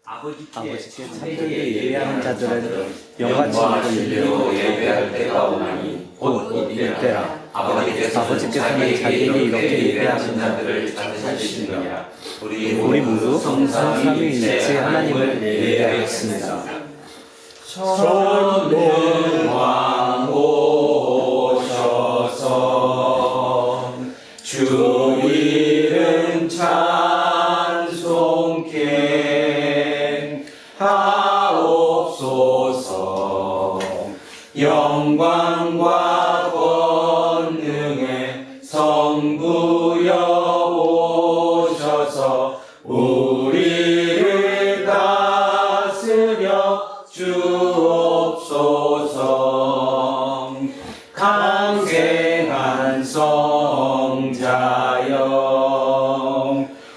아버지께 참되게 예배하는 자들은 영광으로 예배할 때가 오나니 곧 이때라. 아버지께서는 자기에게 이렇게 예배하신 자들을 찾으시느니라. 우리 모두 삼위일체 하나님을 예배하였습니다. 전능왕 오셔서 주 이름 찬송케 하옵소서. 영광과 권능의 성부여 오셔서 우리를 다스려 주옵소서. 강생한 성자여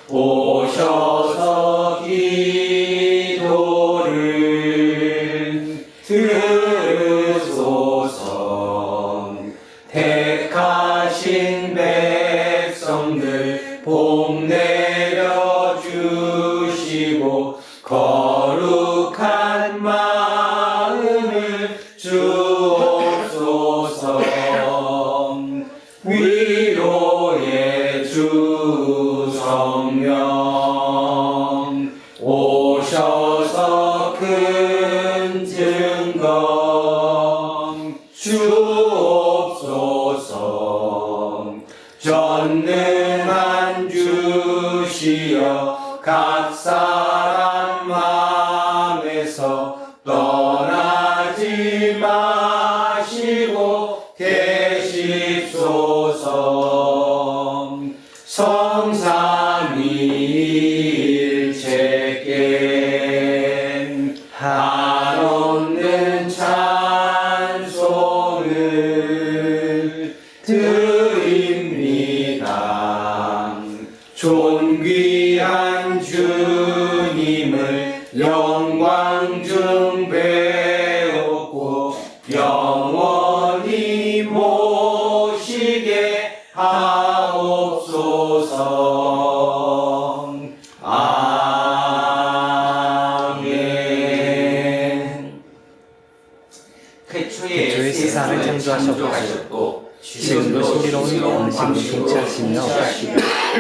오셔서 기도를 들으소서. 택하신 백성들 복 내려 주시고 거룩한 마음을 주옵소서. 위로의 주 성령 오셔서 큰 증거 주옵소서. 전능한 주시여 각 사람 마음에서 떠나지 마시고 계십소서. 성삼위일체께 한없는 찬송을 드립니다. 존귀한 주님을 영광 중 배웠고 영원히 모시게 하옵소서. 아멘. 태초에 세상을 창조하셨고 지금도 신비로운 영생을 통치하시며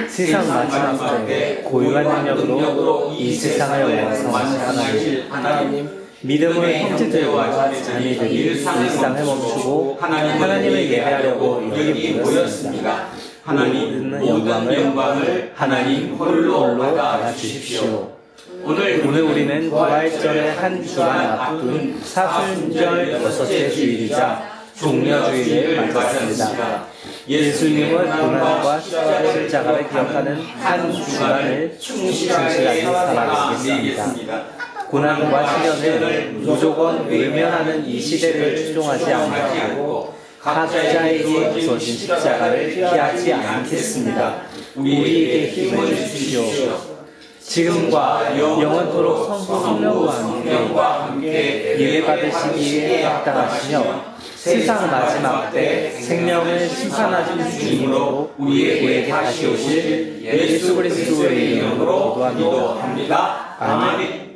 세상 마지막 때 고유한 능력으로 이 세상을 완성하실 하나님, 믿음으로 형제들과 자매들이 일상을 멈추고 하나님을 예배하려고 여기 모였습니다. 하나님 모든 영광을 하나님 홀로 받아 주십시오. 오늘 우리는 부활절의 한 주간 앞둔 사순절 여섯째 주일이자 종려주일을 맞았습니다. 예수님은 고난과 십자가를 기억하는 한 주간을 충실하게 살아가겠습니다. 고난과 시련을 무조건 외면하는 이 시대를 추종하지 않고 각자에게 주어진 십자가를 피하지 않겠습니다. 우리에게 힘을 주십시오. 지금과 영원토록 성령과 함께 예배받으시기에 합당하시며 세상 마지막 때 생명을 심판하신 주님으로 우리에게 다시 오실 예수 그리스도의 이름으로 기도합니다. 아멘.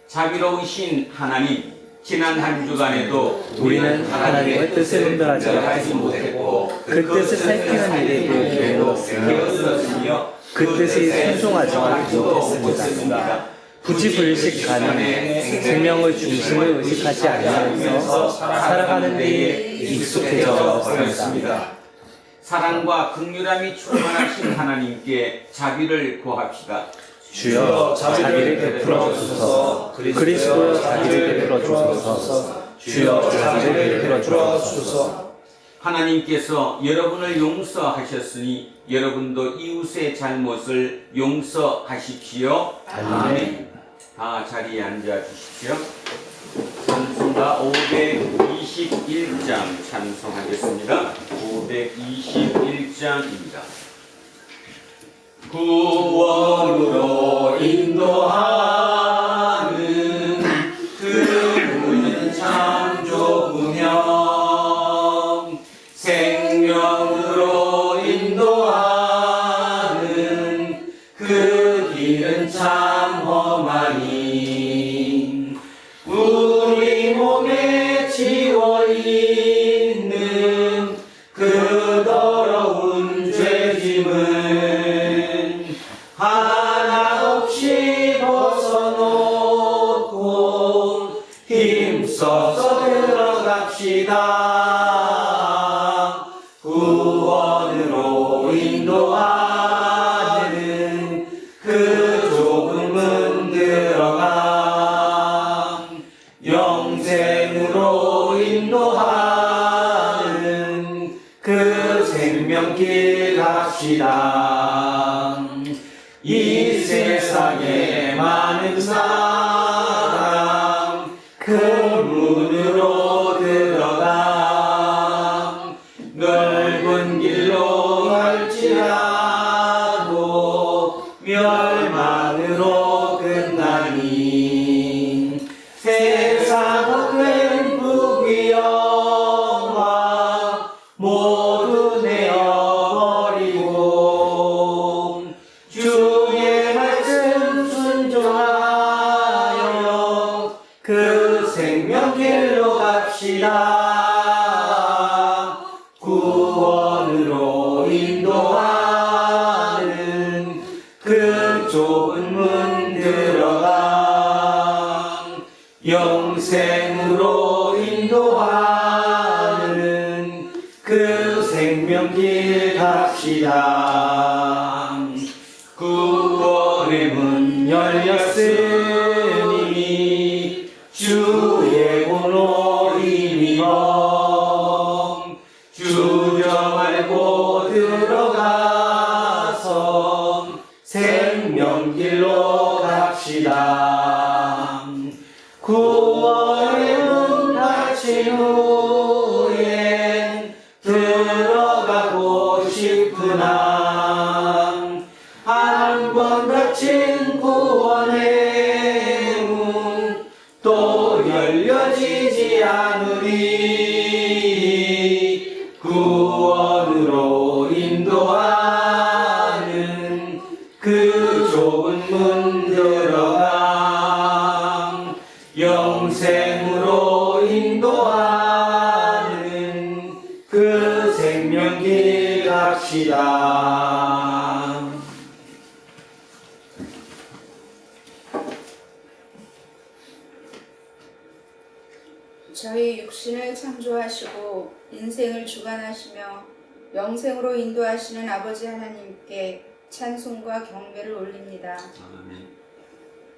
자비로우신 하나님, 지난 한 주간에도 우리는 하나님의 뜻을 분별하지 못했고 그 뜻을 살피는 일에 게을렀으며 그 뜻이 순종하지 못했습니다. 부지불식하는 생명의 중심을 의식하지 않으면서 살아가는 데에 익숙해져 버렸습니다. 사랑과 긍휼함이 충만하신 하나님께 자비를 구합시다. 주여 자비를 베풀어 주소서. 그리스도여 자비를 베풀어 주소서. 주여 자비를 베풀어 주소서. 하나님께서 여러분을 용서하셨으니 여러분도 이웃의 잘못을 용서하십시오. 아멘. 다 자리에 앉아 주십시오. 찬송가 521장 찬송하겠습니다. 521장입니다. 구원으로 인도하는 그분은 창조구명, 생명으로 인도하는 그 길은 참 험하니 우리 몸에 지워 있는 그 더러운 죄짐은 하나 없이 벗어놓고 힘써서 들어갑시다. 구원으로 인도하는 그 좁은 문 들어가 영생으로 인도하는 그 생명길 갑시다. 이 세상에 많은 사람 그 문으로 들어가 넓은 길로 갈지라도 멸망으로 끝나니 세상 헛된 부귀영화 모두 내어버리고 주의 말씀 순종하여 그 생명길로 갑시다. 구원으로 인도하는 그 좁은 문 들어가 영생으로 인도하는 그 생명길 갑시다. 구원의 문 열렸으니 주의 번호 힘입어 주저 말고 들어가서 생명길로 갑시다. 구원의 문 닫힌 후엔 들어가고 싶으나 한 번 닫힌 구원의 문 또 열려지지 않으니 구원으로 인도하는 그 좁은 문 들어가 영생으로 인도하는 그 생명길 갑시다. 저희 육신을 창조하시고 인생을 주관하시며 영생으로 인도하시는 아버지 하나님께 찬송과 경배를 올립니다. 아멘.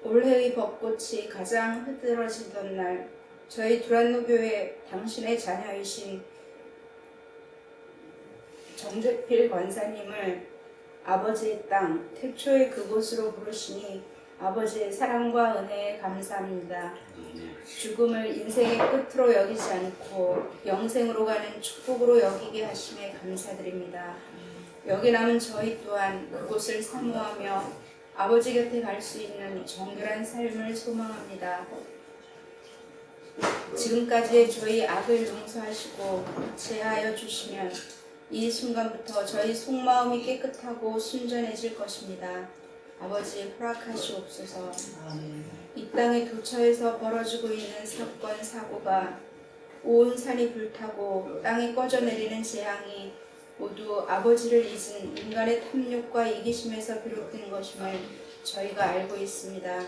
올해의 벚꽃이 가장 흐드러지던 날 저희 두란노 교회 당신의 자녀이신 정재필 권사님을 아버지의 땅 태초의 그곳으로 부르시니 아버지의 사랑과 은혜에 감사합니다. 죽음을 인생의 끝으로 여기지 않고 영생으로 가는 축복으로 여기게 하심에 감사드립니다. 여기 남은 저희 또한 그곳을 사모하며 아버지 곁에 갈 수 있는 정결한 삶을 소망합니다. 지금까지의 저희 악을 용서하시고 제하여 주시면 이 순간부터 저희 속마음이 깨끗하고 순전해질 것입니다. 아버지 허락하시옵소서. 이 땅의 도처에서 벌어지고 있는 사건, 사고가 온 산이 불타고 땅이 꺼져내리는 재앙이 모두 아버지를 잊은 인간의 탐욕과 이기심에서 비롯된 것임을 저희가 알고 있습니다.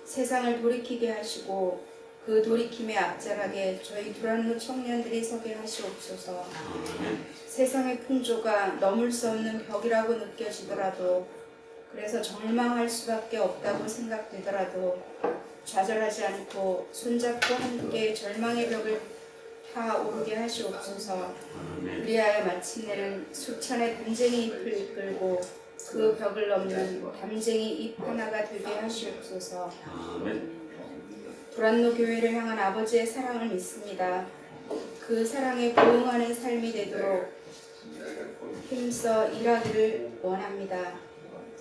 세상을 돌이키게 하시고 그 돌이킴에 앞자락에 저희 두란노 청년들이 서게 하시옵소서. 세상의 풍조가 넘을 수 없는 벽이라고 느껴지더라도 그래서 절망할 수밖에 없다고 생각되더라도 좌절하지 않고 손잡고 함께 절망의 벽을 타오르게 하시옵소서. 그리하여 마침내는 수천의 담쟁이 잎을 이끌고 그 벽을 넘는 담쟁이 잎 하나가 되게 하시옵소서. 두란노 교회를 향한 아버지의 사랑을 믿습니다. 그 사랑에 부응하는 삶이 되도록 힘써 일하기를 원합니다.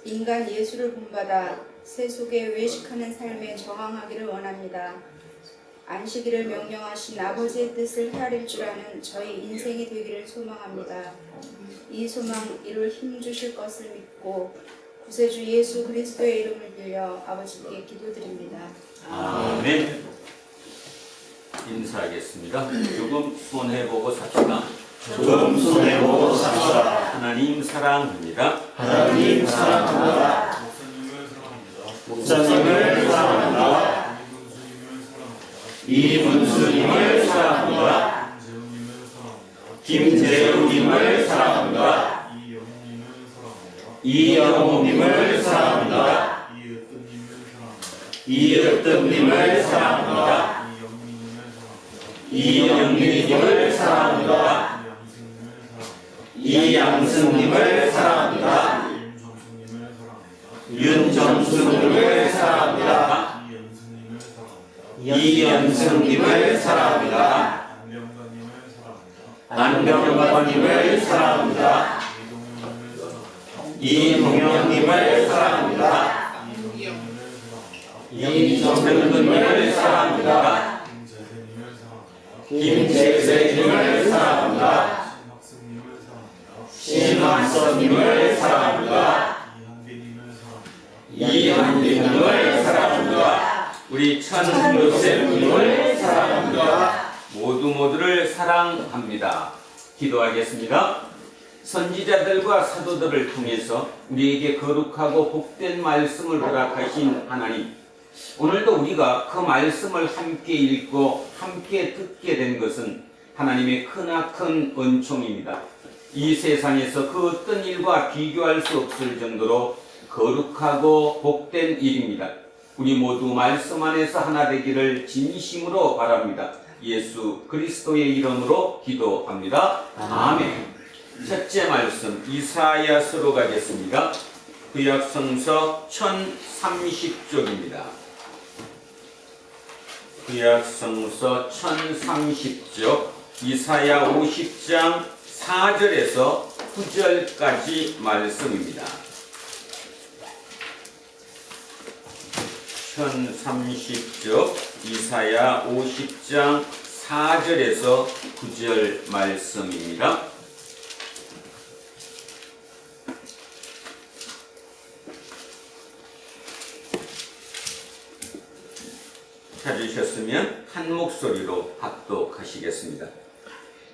인간 예수를 본받아 세속에 외식하는 삶에 저항하기를 원합니다. 안식일을 명령하신 아버지의 뜻을 헤아릴 줄 아는 저희 인생이 되기를 소망합니다. 이 소망 이룰 힘 주실 것을 믿고 구세주 예수 그리스도의 이름을 빌려 아버지께 기도드립니다. 아멘. 인사하겠습니다. 조금 손해보고 삽시다. 조금 손해보고 삽시다. 하나님 사랑합니다. 하나님 사랑합니다. 목사님을 사랑합니다. 이문수님을 사랑합니다. 김재우님을 사랑합니다. 이영호님을 사랑합니다. 이으뜸님을 사랑합니다. 이영민님을 사랑합니다. 이양승님을 사랑합니다. 윤정수님을 사랑합니다. 이연승님을 사랑합니다. 안병관님을 사랑합니다. 이동영님을 사랑합니다. 이정근님을 사랑합니다. 김재세님을 사랑합니다. 신학선님을 사랑합니다. 이한빈님을 사랑합니다. 우리 천요셉님을 사랑합니다. 모두를 사랑합니다. 기도하겠습니다. 선지자들과 사도들을 통해서 우리에게 거룩하고 복된 말씀을 허락하신 하나님, 오늘도 우리가 그 말씀을 함께 읽고 함께 듣게 된 것은 하나님의 크나큰 은총입니다. 이 세상에서 그 어떤 일과 비교할 수 없을 정도로 거룩하고 복된 일입니다. 우리 모두 말씀 안에서 하나 되기를 진심으로 바랍니다. 예수 그리스도의 이름으로 기도합니다. 아멘. 첫째 말씀 이사야서로 가겠습니다. 구약성서 1030쪽입니다. 구약성서 1030쪽 이사야 50장 4절에서 9절까지 말씀입니다. 1030쪽 이사야 50장 4절에서 9절 말씀입니다. 찾으셨으면 한 목소리로 합독하시겠습니다.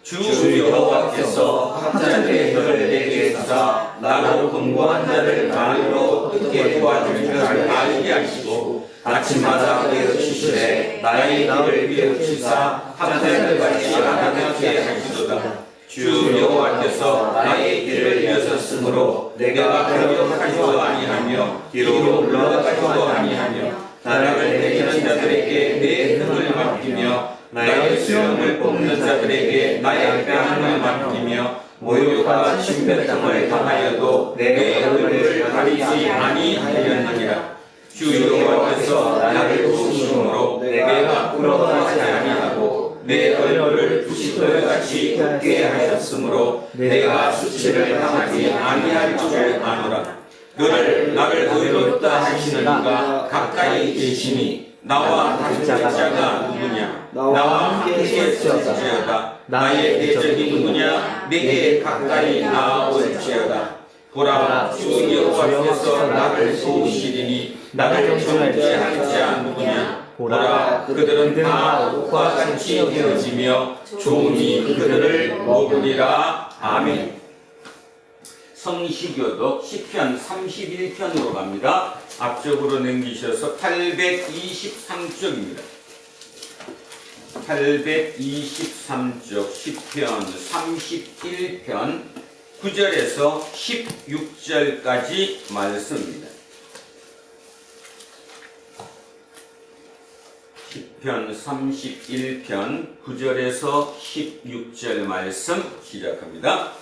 주 여호와께서 학자들의 혀를 내게 주사 나로 공부한 자를 말로 듣게 도와줄 줄 알게 하시고 아침마다 깨우치시되 나의 길을 비우치사 학자들 같이 알아듣게 하시도다. 주 여호와께서 나의 길을 비우셨으므로 내가 변경하지도 아니하며 뒤로 물러가지도 아니하며 나를 내리는 자들에게 내 흥을 맡기며 나의 수염을 뽑는 자들에게 나의 뺨을 맡기며 모욕과 침뱉음을 당하여도 내 얼굴을 가리지 아니하였느니라. 주 여호와께서 나를 도우심으로 내가 부러워하지 아니하고 내 얼굴을 부싯돌같이 굽게 하셨으므로 내가 수치를 당하지 아니할 줄 아노라. 너를 나를 의롭다 하시는 이가 가까이 계시니 나와 다툴 자가 누구냐? 나와 함께 있을지어다. 나의 대적이 누구냐? 내게 가까이 나아올지어다. 보라, 주 여호와께서 나를 도우시리니 나를 정죄할 자 누구냐? 보라, 그들은 다 옷과 같이 되어지며 종이 그들을 먹으리라. 아멘. 성시교독 시편 31편으로 갑니다. 앞쪽으로 넘기셔서 823쪽입니다. 823쪽 시편 31편 9절에서 16절까지 말씀입니다. 시편 31편 9절에서 16절 말씀 시작합니다.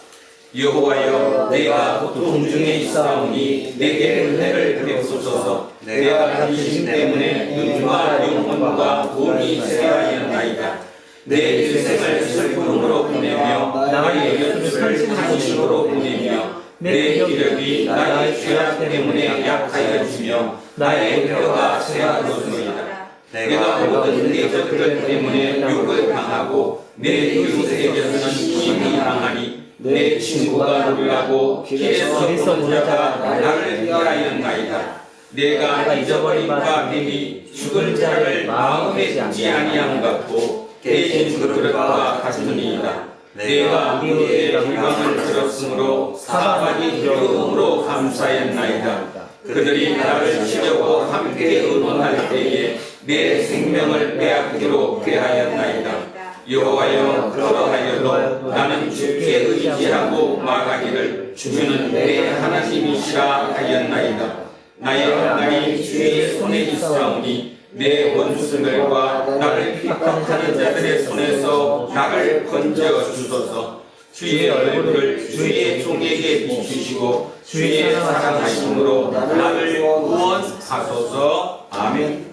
여호와여, 내가 고통 중에 있사오니 내게 은혜를 베푸소서. 내가 당신 때문에 눈과 영혼과 몸이 쇠하였나이다. 내 일생을 슬픔으로 보내며 나의 연습을 탄식으로 보내며 내 기력이 나의 죄악 때문에 약하여지며 나의 뼈가 쇠하였습니다. 내가 모든 내 적들 때문에 욕을 당하고 내 이웃에게서는 힘이 당하니 내 친구가 놀라고 길에서 보는 자가 나를 피하였나이다. 내가 잊어버린 바 됨이 죽은 자를 마음에 두지 아니함 같고 깨진 그릇과 같으니이다. 내가 우리의 비방을 들었으므로 사방이 두려움으로 감사했나이다. 그들이 나를 치려고 함께 의논할 때에 내 생명을 빼앗기로 꾀하였나이다. 여호와여, 그러하여도 나는 주께 의지하고 말하기를 주는 내 하나님이시라 하였나이다. 나의 날이 주의 손에 있사오니 내 원수들과 나를 핍박하는 자들의 손에서 나를 건져 주소서. 주의 얼굴을 주의 종에게 비추시고 주의 사랑하심으로 나를 구원하소서. 아멘.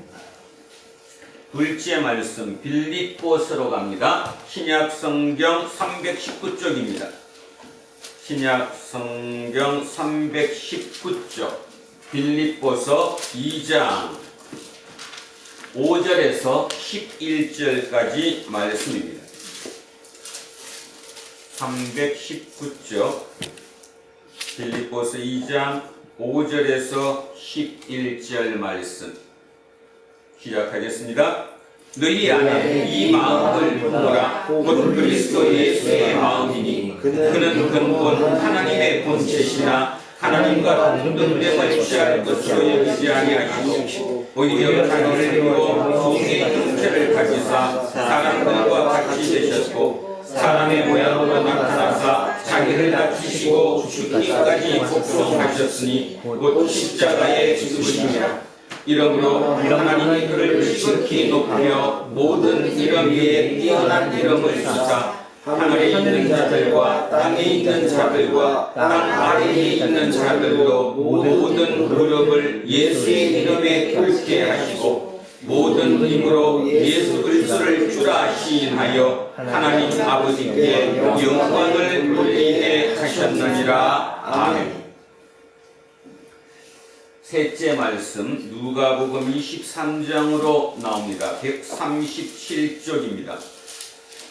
둘째 말씀 빌립보서로 갑니다. 신약 성경 319쪽입니다. 신약 성경 319쪽 빌립보서 2장 5절에서 11절까지 말씀입니다. 319쪽 빌립보서 2장 5절에서 11절 말씀 시작하겠습니다. 너희 안에 이 마음을 품으라. 곧 그리스도 예수의 마음이니 그는 근본 하나님의 본체시나 하나님과 동등됨을 취할 것으로 여기지 아니하시고 오히려 자기를 비워 종의 형체를 가지사 사람들과 같이 되셨고 사람의 모양으로 나타나사 자기를 낮추시고 죽기까지 복종하셨으니 곧 십자가에 죽으심이라. 이러므로 하나님이 그를 지극히 높여 모든 이름 위에 뛰어난 이름을 주사 하늘에 있는 자들과 땅에 있는 자들과 땅 아래에 있는 자들로 모든 무릎을 예수의 이름에 꿇게 하시고 모든 힘으로 예수 그리스도를 주라 시인하여 하나님 아버지께 영광을 돌리게 하셨느니라. 아멘. 셋째 말씀 누가복음 23장으로 나옵니다. 137쪽입니다.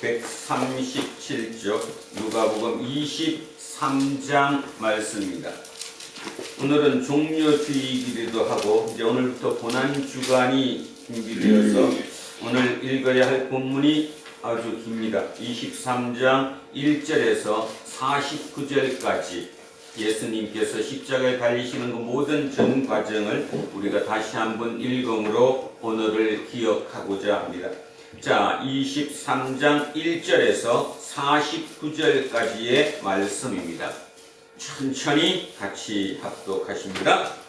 137쪽 누가복음 23장 말씀입니다. 오늘은 종료주의이기도 하고 이제 오늘부터 고난주간이 준비되어서 오늘 읽어야 할 본문이 아주 깁니다. 23장 1절에서 49절까지 예수님께서 십자가에 달리시는 그 모든 전 과정을 우리가 다시 한번 읽음으로 오늘을 기억하고자 합니다. 자, 23장 1절에서 49절까지의 말씀입니다. 천천히 같이 합독하십니다.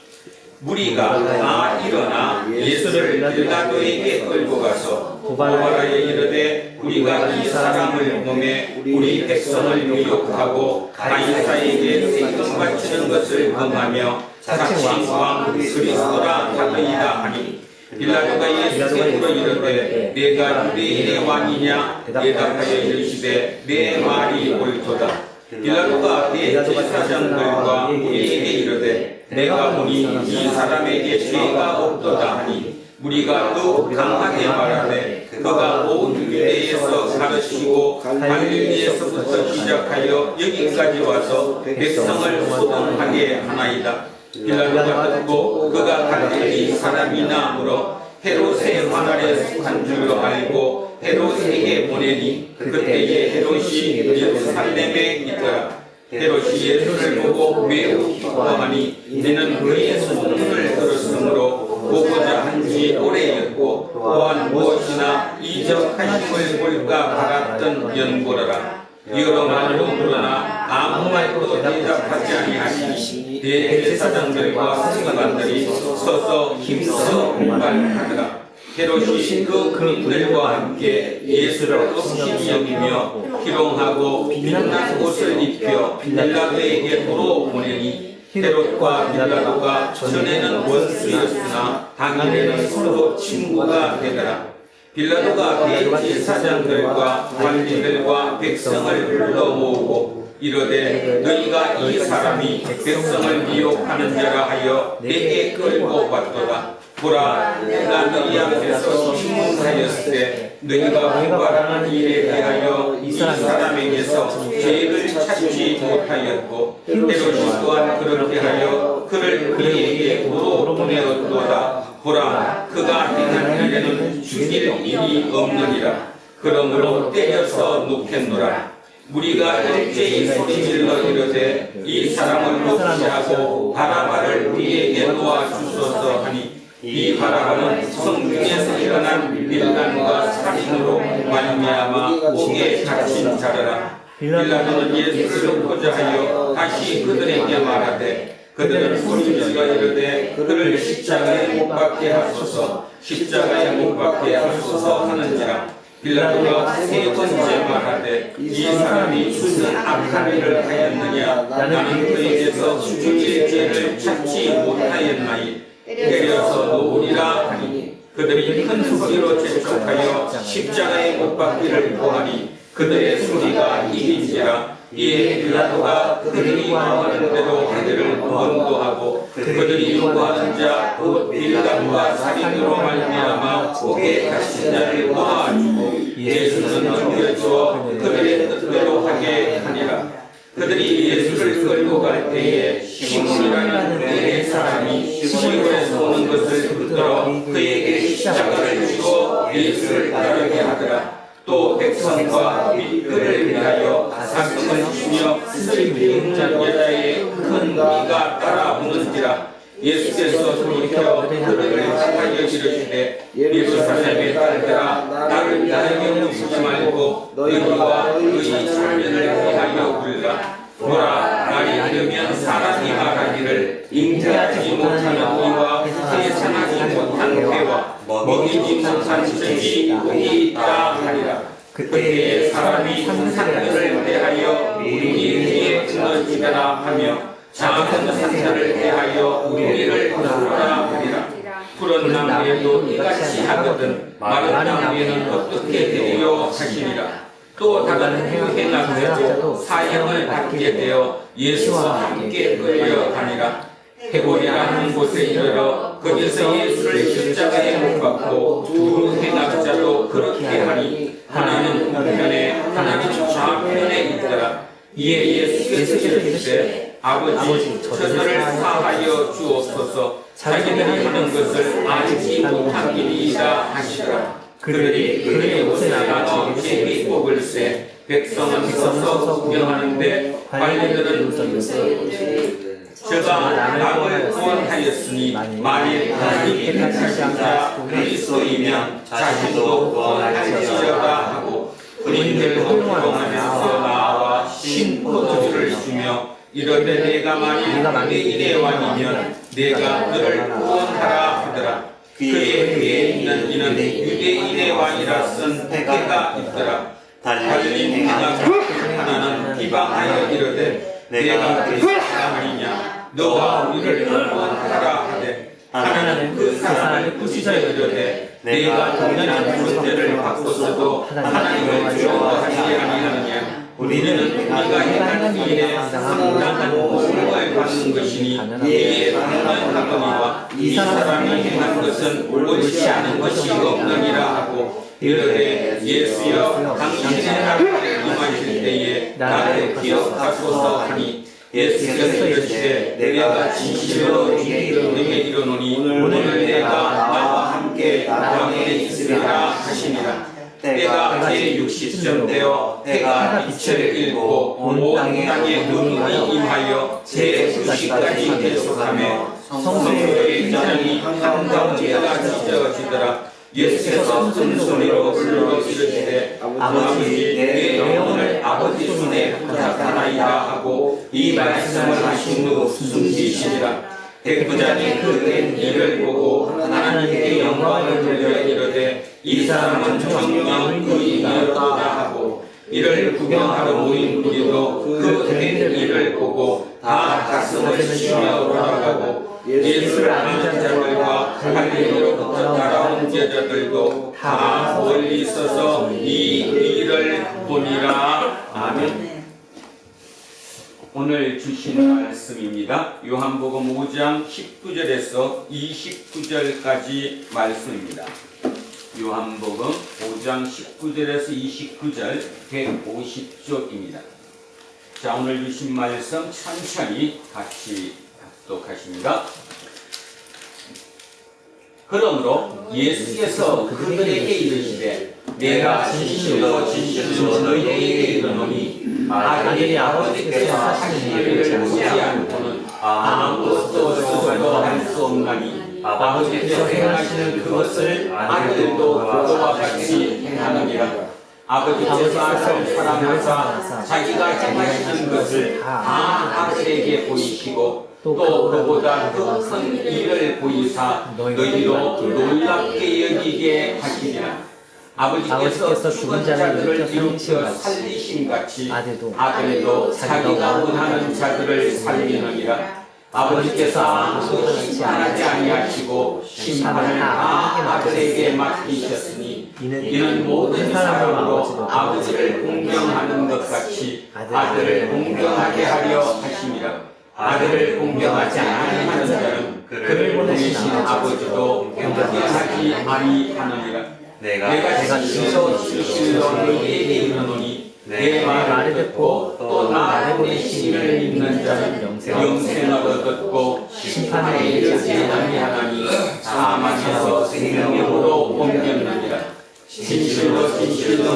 무리가 다 일어나 예수를 빌라도에게 끌고 가서 고발하여 이르되 우리가 이 사람을 범해 우리 백성을 미혹하고 가이사에게 세금 바치는 것을 금하며 자칭 왕 그리스도라 하더이다 하니 빌라도가 예수께로 이르되 내가 유대인의 왕이냐 대답하여 이르시되 내 말이 옳도다. 빌라도가 대제사장들과 우리에게 이르되 내가 보니 이 사람에게 죄가 없도다 하니 우리가 또 강하게 말하되 그가 온 유대에서 가르치고 갈릴리에서부터 시작하여 여기까지 와서 백성을 소동하게 하나이다. 빌라도가 듣고 그가 갈릴리 사람이나 물어 헤롯의 관할에 속한 줄로 알고 헤롯에게 보내니 그때에 헤롯이 예루살렘에 있더라. 헤롯이 예수를 보고 매우 기뻐하니 이는 그의 소문을 들었으므로 보고자 한지 오래였고 또한 무엇이나 이적하심을 볼까 바랐던 연고라라. 여러 말로 물으나 아무 말도 대답하지 아니하시니 대제사장들과 서기관들이 서서 힘써 공갈하더라. 헤롯이 그 군인들과 함께 예수를 없이 여기며 희롱하고 빛난 옷을 입혀 빌라도에게 도로 보내니 헤롯과 빌라도가 전에는 원수였으나 당일에는 서로 친구가 되더라. 빌라도가 대제사장들과 관리들과 백성을 불러 모으고 이르되 너희가 이 사람이 백성을 미혹하는 자라 하여 내게 끌고 왔도다. 보라, 내가 너희 앞에서 신문하였을 때 너희가 고발하는 일에 대하여 이 사람에게서 죄를 찾지 못하였고 헤롯이 또한 그렇게 하여 그를 우리에게 도로 보내었도다. 보라, 그가 행한 일에는 죽일 일이 없느니라. 그러므로 때려서 놓겠노라. 무리가 일제히 소리질러 이르되 이 사람을 녹시하고 바라바를 우리에게 놓아주소서 하니 이 바라바는 성중에서 일어난 빌란과 살인으로 말미암아 옥에 갇힌 자라라. 빌라도는 예수를 보자 하여 다시 그들에게 말하되 그들은 소리질러 이르되 그를 십자가에 못 박게 하소서, 십자가에 못 박게 하소서 하는지라. 빌라도가 세 번째 말하되 이 사람이 무슨 악한 일을 하였느냐. 나는 그에게서 죽일 죄를 찾지 못하였나이. 때려서 놓으리라 하니 그들이 큰 소리로 재촉하여 십자가에 못 박기를 고하니 그들의 소리가 이긴지라. 이에 빌라도가 그들이 요구하는 대로 하기를 권고하고 그들이 요구하는 자 곧 빌라도와 살인으로 말미암아 옥에 갇힌 자를 놓아주고 예수는 넘겨주어 그들의 뜻대로 하게 하니라. 그들이 예수를 끌고 갈 때에 시몬이라는 그의 사람이 시골에서 오는 것을 붙들어 그에게 십자가를 쥐고 예수를 따르게 하더라. 또 백성과 및 그를 위하여 가슴을 치며 슬피 자 여자의 큰 미가 따라오는지라. 예수께서 돌이켜 그들을 향하여 이르시되 예루살렘의 딸들아, 나를 나에게 묻지 말고 너희와 너희 자녀를 위하여 울라. 보라, 날이 이르면 사람이 말하기를 잉태하지 못하는 이와 세상하지 못한 배와 먹이지 못한 젖이 복이 있다 하리라. 그때에 사람이 산들을 대하여 우리에게 끊어지더라 하며 작은 산들을 대하여 우리를 부르라 하리라. 푸른 나무에도 이같이 하거든 마른 나무에는 어떻게 되리요 하시니라. 또 다른 행악자도 사형을 받게 되어 예수와 함께 끌려다니라. 헤롯이라는 곳에 이르러 거기서 예수를 십자가에 못 박고 두 행악자도 그렇게 하니 하나는 우편에 하나는 좌편에 있더라. 이에 예수께서 이르시되 아버지, 저들을 사하여 주옵소서. 자기들이 하는 것을 알지 못함이니이다 하시더라. 그들이 그의 옷에 나가 제비 뽑을세. 백성은 서서 구경하는데 관리들은 저가 남을 구원하였으니 만일 하나님이 택하신 자 그리스도이면 자신도 구원할지어다 하고 군인들 동안에서 나와 신포도주를 주며 이르되 내가 만일 유대인의 왕이면 내가 그를 구원하라 하더라. 그의 뒤에 있는 이는 유대인의 왕이라 쓴 패가 있더라. 달린 패가 하나는 비방하여 이르되 내가 그리스도 아니냐, 너와 우리를 구원하라 하되 하나는 그 사람을 꾸짖어 이르되 내가 동일한 존재를 바꿨어도 하나님을 두려워하지 아니하느냐. 우리는 우리가 행한 일에 상당한 보응을 받는 것이니 이에 당연하거니와 이 사람이 행한 것은 옳지 않은 것이 없느니라 하고 이르되 예수여, 당신의 나라에 임하실 때에 나를 기억하소서 하니 예수께서 이르시되 내가 진실로 내게 이르노니 오늘 내가 나와 함께 왕에 있으리라 하시니라. 때가 제60쯤 되어 해가 빛을 잃고 온 땅에 눈이 임하여 제9시까지 계속하며 성소의 전이 한가운데가 찢어지더라. 예수께서 큰 소리로 불러 이르시되 아버지, 내 영혼을 아버지 손에 부탁하나이다 하고 이 말씀을 하신 후 숨지시니라. 백부장이 그의 일을 보고 하나님께 영광을 돌려 이르되 이 사람은 정령 의인이었다 하고 이를 구경하러 모인 무리도 그의 일을 보고 다 가슴을 치며 돌아가고 예수를 아는 자들과 갈릴리로부터 따라온 제자들도 다 멀리 있어서 이 일을 보니라. 아멘. 오늘 주신 말씀입니다. 요한복음 5장 19절에서 29절까지 말씀입니다. 요한복음 5장 19절에서 29절 150쪽입니다. 자, 오늘 주신 말씀 천천히 같이 합독하십니다. 그러므로 예수께서 그들에게 이르시되 내가 진실로 진실로 너희에게 이르노니 아들이 아버지께서 하신 일을 보지 않고는 아무것도 스스로 할 수 없나니 아버지께서 행하시는 그것을 아들도 그와 같이 행하느니라. 아버지께서 아들을 사랑하사 자기가 행하시는 것을 다 아들에게 보이시고 또 그보다 더 큰 일을 보이사 너희로 놀랍게 여기게 하시리라. 아버지께서 죽은 자들을 일으켜 살리신 같이 아들도 자기가 원하는 자들을 살리느니라. 아버지께서 아무도 심판하지 아니하시고 심판을 다 아들에게 맡기셨으니 이는 모든 사람으로 아버지를 공경하는 것 같이 아들을 공경하게 하려 하심이라. 아들을 공경하지 아니하는 자는 그를 보내신 아버지도 공경하지 아니하느니라. 내가 진실로 너희에게 이르노니 내 말을 듣고 또 나 보내신 이를 믿는 자는 영생을 얻었고 심판에 이르지 아니하나니 사망에서 생명으로 옮겼느니라. 진실로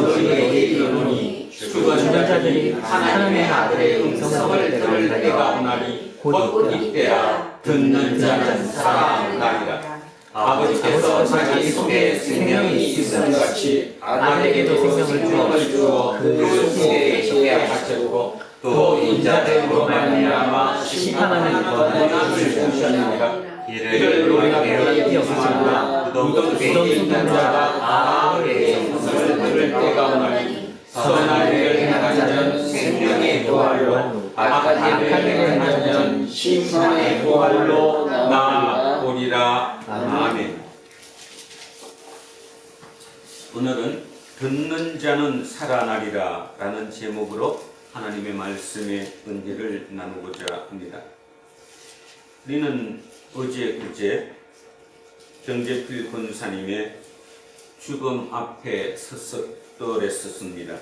너희에게 이르노니 죽은 자들이 하나님의 아들의 음성을 들을 때가 오나니 곧 이때라. 듣는 자는 살아나리라. 아버지께서 자기 속에 생명이 있음 같이 아들에게도 생명을 주어 그 속에 있게 하셨고 또 인자됨으로 말미암아 심판하는 권한을 주셨느니라. 이를 놀랍게 여기시나 무덤 속에 있는 자가 아버지의 음성을 들을 때가 오나니 선한 일을 행하는 자는 생명의 부활로 악한 일을 행하는 자는 심판의 부활로 나아오리라. 아멘. 오늘은 듣는 자는 살아나리라 라는 제목으로 하나님의 말씀의 은혜를 나누고자 합니다. 우리는 어제 그제 정재필 권사님의 죽음 앞에 서석더랬었습니다.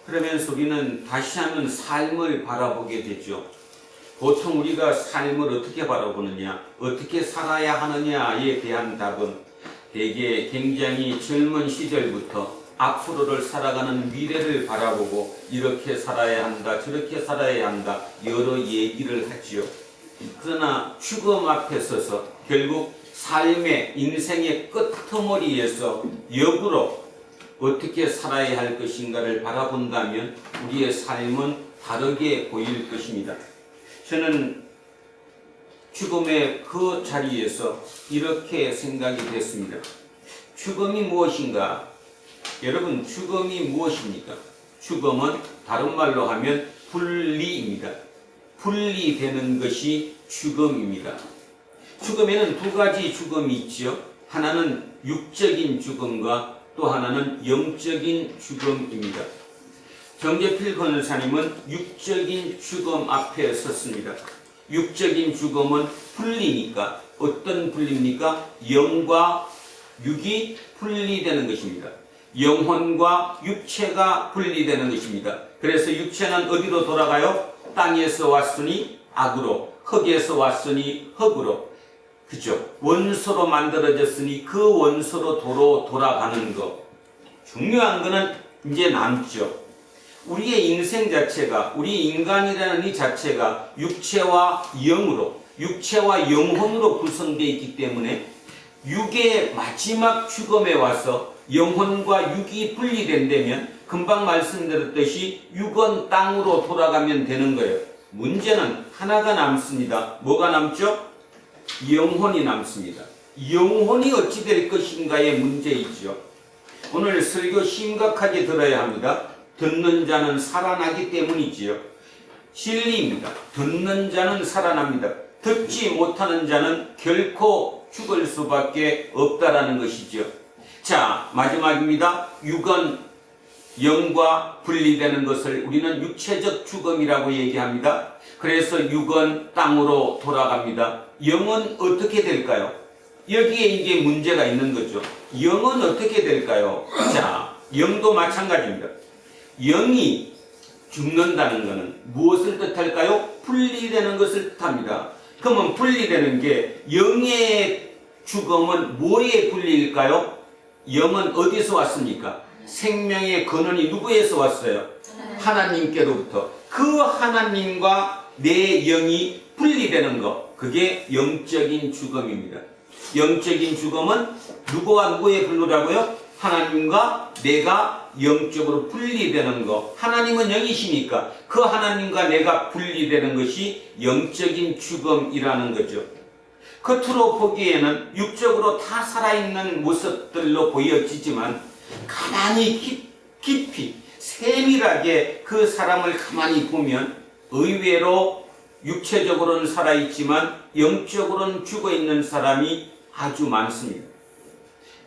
그러면서 우리는 다시 한번 삶을 바라보게 되죠. 보통 우리가 삶을 어떻게 바라보느냐, 어떻게 살아야 하느냐에 대한 답은 대개 굉장히 젊은 시절부터 앞으로를 살아가는 미래를 바라보고 이렇게 살아야 한다, 저렇게 살아야 한다, 여러 얘기를 하지요. 그러나 죽음 앞에 서서 결국 삶의 인생의 끄트머리에서 역으로 어떻게 살아야 할 것인가를 바라본다면 우리의 삶은 다르게 보일 것입니다. 저는 죽음의 그 자리에서 이렇게 생각이 됐습니다. 죽음이 무엇인가? 여러분, 죽음이 무엇입니까? 죽음은 다른 말로 하면 분리입니다. 분리되는 것이 죽음입니다. 죽음에는 두 가지 죽음이 있죠. 하나는 육적인 죽음과 또 하나는 영적인 죽음입니다. 정재필 권사님은 육적인 죽음 앞에 섰습니다. 육적인 죽음은 분리니까 어떤 분리입니까? 영과 육이 분리되는 것입니다. 영혼과 육체가 분리되는 것입니다. 그래서 육체는 어디로 돌아가요? 땅에서 왔으니 악으로, 흙에서 왔으니 흙으로. 그죠? 원소로 만들어졌으니 그 원소로 도로 돌아가는 것. 중요한 거는 이제 남죠. 우리의 인생 자체가, 우리 인간이라는 이 자체가 육체와 영으로, 육체와 영혼으로 구성되어 있기 때문에 육의 마지막 죽음에 와서 영혼과 육이 분리된다면 금방 말씀드렸듯이 육은 땅으로 돌아가면 되는 거예요. 문제는 하나가 남습니다. 뭐가 남죠? 영혼이 남습니다. 영혼이 어찌 될 것인가의 문제이죠. 오늘 설교 심각하게 들어야 합니다. 듣는 자는 살아나기 때문이지요. 진리입니다. 듣는 자는 살아납니다. 듣지 못하는 자는 결코 죽을 수밖에 없다라는 것이죠. 자, 마지막입니다. 육은 영과 분리되는 것을 우리는 육체적 죽음이라고 얘기합니다. 그래서 육은 땅으로 돌아갑니다. 영은 어떻게 될까요? 여기에 이제 문제가 있는 거죠. 영은 어떻게 될까요? 자, 영도 마찬가지입니다. 영이 죽는다는 것은 무엇을 뜻할까요? 분리되는 것을 뜻합니다. 그러면 분리되는 게 영의 죽음은 뭐에 분리일까요? 영은 어디서 왔습니까? 생명의 근원이 누구에서 왔어요? 하나님께로부터. 그 하나님과 내 영이 분리되는 것, 그게 영적인 죽음입니다. 영적인 죽음은 누구와 누구의 분리라고요? 하나님과 내가 영적으로 분리되는 것. 하나님은 영이시니까 그 하나님과 내가 분리되는 것이 영적인 죽음이라는 거죠. 겉으로 보기에는 육적으로 다 살아있는 모습들로 보여지지만 가만히 깊이 세밀하게 그 사람을 가만히 보면 의외로 육체적으로는 살아있지만 영적으로는 죽어있는 사람이 아주 많습니다.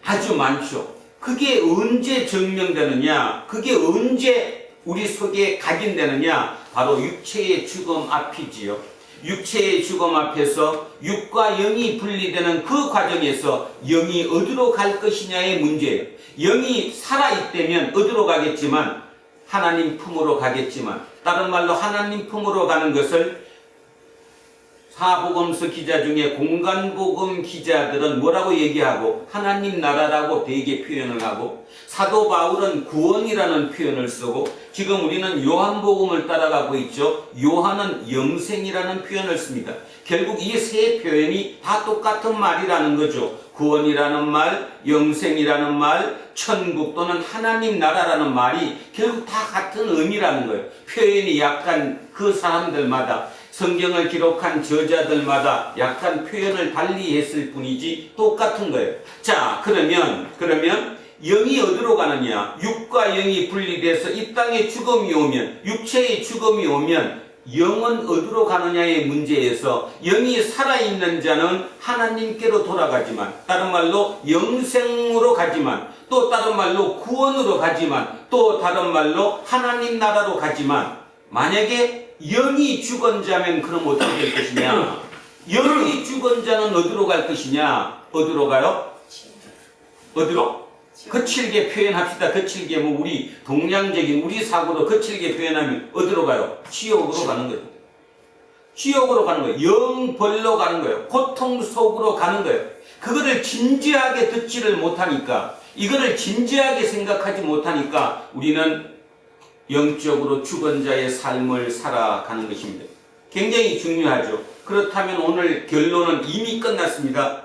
아주 많죠. 그게 언제 증명되느냐? 그게 언제 우리 속에 각인되느냐? 바로 육체의 죽음 앞이지요. 육체의 죽음 앞에서 육과 영이 분리되는 그 과정에서 영이 어디로 갈 것이냐의 문제예요. 영이 살아있다면 어디로 가겠지만 하나님 품으로 가겠지만, 다른 말로 하나님 품으로 가는 것을 사복음서 기자 중에 공간복음 기자들은 뭐라고 얘기하고 하나님 나라라고 되게 표현을 하고, 사도 바울은 구원이라는 표현을 쓰고, 지금 우리는 요한복음을 따라가고 있죠. 요한은 영생이라는 표현을 씁니다. 결국 이 세 표현이 다 똑같은 말이라는 거죠. 구원이라는 말, 영생이라는 말, 천국 또는 하나님 나라라는 말이 결국 다 같은 의미라는 거예요. 표현이 약간 그 사람들마다, 성경을 기록한 저자들마다 약간 표현을 달리 했을 뿐이지 똑같은 거예요. 자, 그러면 영이 어디로 가느냐? 육과 영이 분리돼서 이 땅에 죽음이 오면, 육체의 죽음이 오면 영은 어디로 가느냐의 문제에서 영이 살아있는 자는 하나님께로 돌아가지만, 다른 말로 영생으로 가지만, 또 다른 말로 구원으로 가지만, 또 다른 말로 하나님 나라로 가지만, 만약에 영이 죽은 자면 그럼 어떻게 될 것이냐? 영이 죽은 자는 어디로 갈 것이냐? 어디로 가요? 어디로? 거칠게 표현합시다. 거칠게 우리 동양적인 우리 사고로 거칠게 표현하면 어디로 가요? 지옥으로 가는 거예요. 지옥으로 가는 거예요. 영벌로 가는 거예요. 고통 속으로 가는 거예요. 그거를 진지하게 듣지를 못하니까, 이거를 진지하게 생각하지 못하니까 우리는 영적으로 죽은 자의 삶을 살아가는 것입니다. 굉장히 중요하죠. 그렇다면 오늘 결론은 이미 끝났습니다.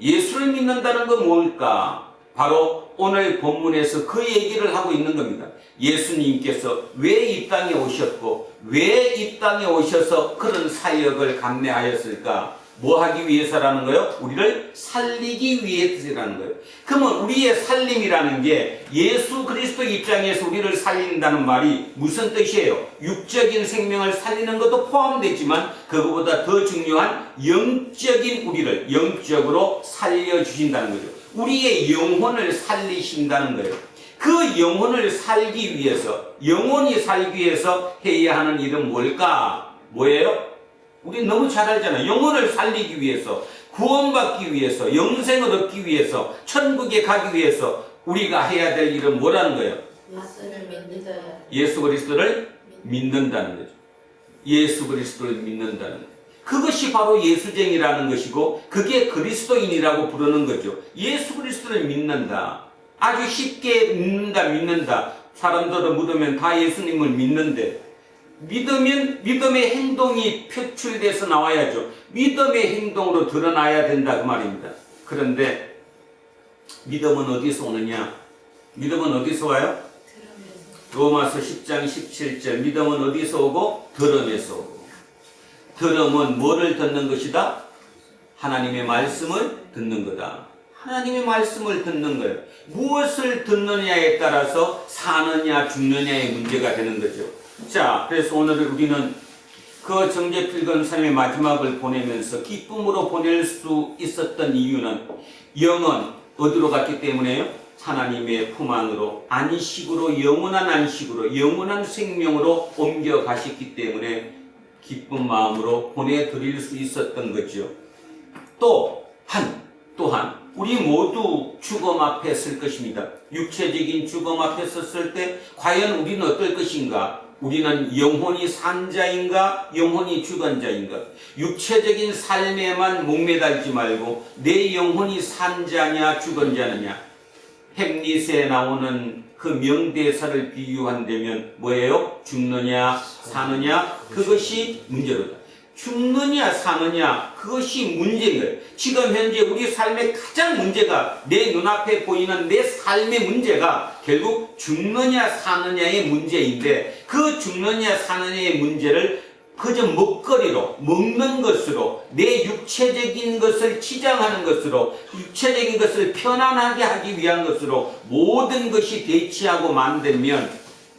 예수를 믿는다는 건 뭘까? 바로 오늘 본문에서 그 얘기를 하고 있는 겁니다. 예수님께서 왜 이 땅에 오셨고, 왜 이 땅에 오셔서 그런 사역을 감내하였을까? 뭐 하기 위해서라는 거예요? 우리를 살리기 위해서라는 거예요. 그러면 우리의 살림이라는 게 예수 그리스도 입장에서 우리를 살린다는 말이 무슨 뜻이에요? 육적인 생명을 살리는 것도 포함되지만 그것보다 더 중요한 영적인 우리를 영적으로 살려주신다는 거죠. 우리의 영혼을 살리신다는 거예요. 그 영혼을 살기 위해서, 영혼이 살기 위해서 해야 하는 일은 뭘까? 뭐예요? 우리 너무 잘 알잖아요. 영혼을 살리기 위해서, 구원받기 위해서, 영생을 얻기 위해서, 천국에 가기 위해서 우리가 해야 될 일은 뭐라는 거예요? 예수 그리스도를 믿는다는 거죠. 예수 그리스도를 믿는다는 거죠. 그것이 바로 예수쟁이라는 것이고, 그게 그리스도인이라고 부르는 거죠. 예수 그리스도를 믿는다. 아주 쉽게 믿는다. 사람들은 묻으면 다 예수님을 믿는데, 믿으면 믿음의 행동이 표출돼서 나와야죠. 믿음의 행동으로 드러나야 된다 그 말입니다. 그런데 믿음은 어디서 오느냐? 믿음은 어디서 와요? 로마서 10장 17절 믿음은 어디서 오고? 들음에서 오고. 들음은 뭐를 듣는 것이다? 하나님의 말씀을 듣는 거다. 하나님의 말씀을 듣는 거예요. 무엇을 듣느냐에 따라서 사느냐 죽느냐의 문제가 되는 거죠. 자, 그래서 오늘 우리는 그 정재필 권사님의 마지막을 보내면서 기쁨으로 보낼 수 있었던 이유는 영은 어디로 갔기 때문에요? 하나님의 품 안으로, 안식으로, 영원한 안식으로, 영원한 생명으로 옮겨가셨기 때문에 기쁜 마음으로 보내드릴 수 있었던 거죠. 또 또한 우리 모두 죽음 앞에 설 것입니다. 육체적인 죽음 앞에 섰을 때 과연 우리는 어떨 것인가? 우리는 영혼이 산 자인가? 영혼이 죽은 자인가? 육체적인 삶에만 목매달지 말고 내 영혼이 산 자냐 죽은 자느냐? 햄릿에 나오는 그 명대사를 비유한다면 뭐예요? 죽느냐 사느냐 그것이 문제로다. 죽느냐 사느냐 그것이 문제인 거예요. 지금 현재 우리 삶의 가장 문제가 내 눈앞에 보이는 내 삶의 문제가 결국 죽느냐 사느냐의 문제인데 그 죽느냐 사느냐의 문제를 그저 먹거리로 먹는 것으로 내 육체적인 것을 치장하는 것으로 육체적인 것을 편안하게 하기 위한 것으로 모든 것이 대치하고 만들면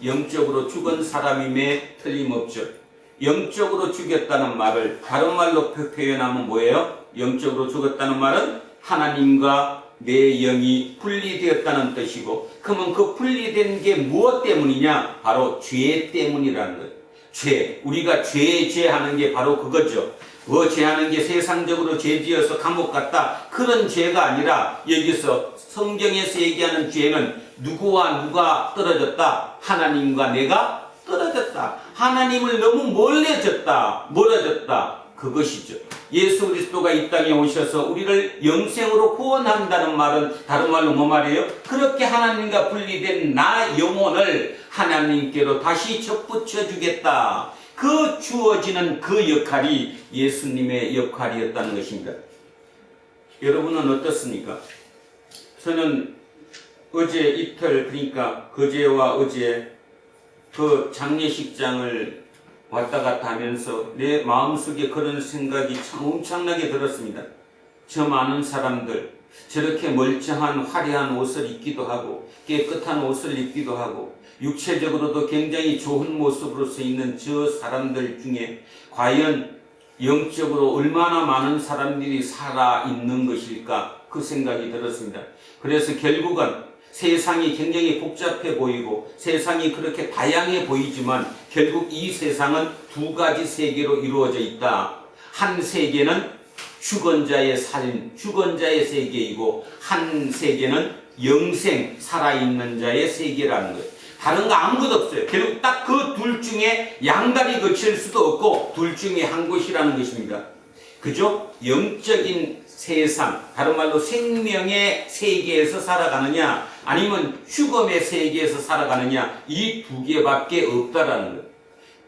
영적으로 죽은 사람임에 틀림없죠. 영적으로 죽였다는 말을 다른 말로 표현하면 뭐예요? 영적으로 죽었다는 말은 하나님과 내 영이 분리되었다는 뜻이고 그러면 그 분리된 게 무엇 때문이냐? 바로 죄 때문이라는 거예요. 죄, 우리가 죄하는 게 바로 그거죠. 죄하는 게 세상적으로 죄지어서 감옥 갔다 그런 죄가 아니라 여기서 성경에서 얘기하는 죄는 누구와 누가 떨어졌다? 하나님과 내가 떨어졌다. 하나님을 너무 멀어졌다. 그것이죠. 예수 그리스도가 이 땅에 오셔서 우리를 영생으로 구원한다는 말은 다른 말로 뭐 말이에요? 그렇게 하나님과 분리된 나 영혼을 하나님께로 다시 접붙여 주겠다. 그 주어지는 그 역할이 예수님의 역할이었다는 것입니다. 여러분은 어떻습니까? 저는 어제 이틀 그러니까 그제와 어제 그 장례식장을 왔다 갔다 하면서 내 마음속에 그런 생각이 참 엄청나게 들었습니다. 저 많은 사람들 저렇게 멀쩡한 화려한 옷을 입기도 하고 깨끗한 옷을 입기도 하고 육체적으로도 굉장히 좋은 모습으로 서 있는 저 사람들 중에 과연 영적으로 얼마나 많은 사람들이 살아있는 것일까 그 생각이 들었습니다. 그래서 결국은 세상이 굉장히 복잡해 보이고 세상이 그렇게 다양해 보이지만 결국 이 세상은 두 가지 세계로 이루어져 있다. 한 세계는 죽은 자의 삶, 죽은 자의 세계이고 한 세계는 영생, 살아있는 자의 세계라는 거예요. 다른 거 아무것도 없어요. 결국 딱 그 둘 중에 양다리 거칠 수도 없고 둘 중에 한 곳이라는 것입니다. 그죠? 영적인 세상, 다른 말로 생명의 세계에서 살아가느냐 아니면 죽음의 세계에서 살아가느냐 이 두 개밖에 없다라는 거예요.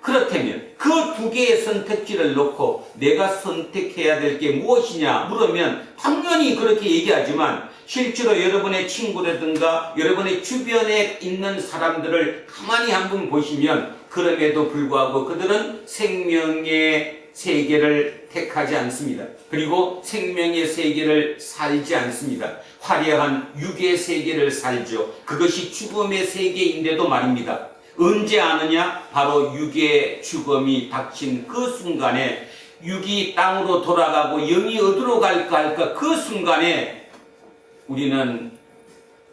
그렇다면 그 두 개의 선택지를 놓고 내가 선택해야 될 게 무엇이냐 물으면 당연히 그렇게 얘기하지만 실제로 여러분의 친구라든가 여러분의 주변에 있는 사람들을 가만히 한번 보시면 그럼에도 불구하고 그들은 생명의 세계를 택하지 않습니다. 그리고 생명의 세계를 살지 않습니다. 화려한 육의 세계를 살죠. 그것이 죽음의 세계인데도 말입니다. 언제 아느냐? 바로 육의 죽음이 닥친 그 순간에 육이 땅으로 돌아가고 영이 어디로 갈까 할까 그 순간에 우리는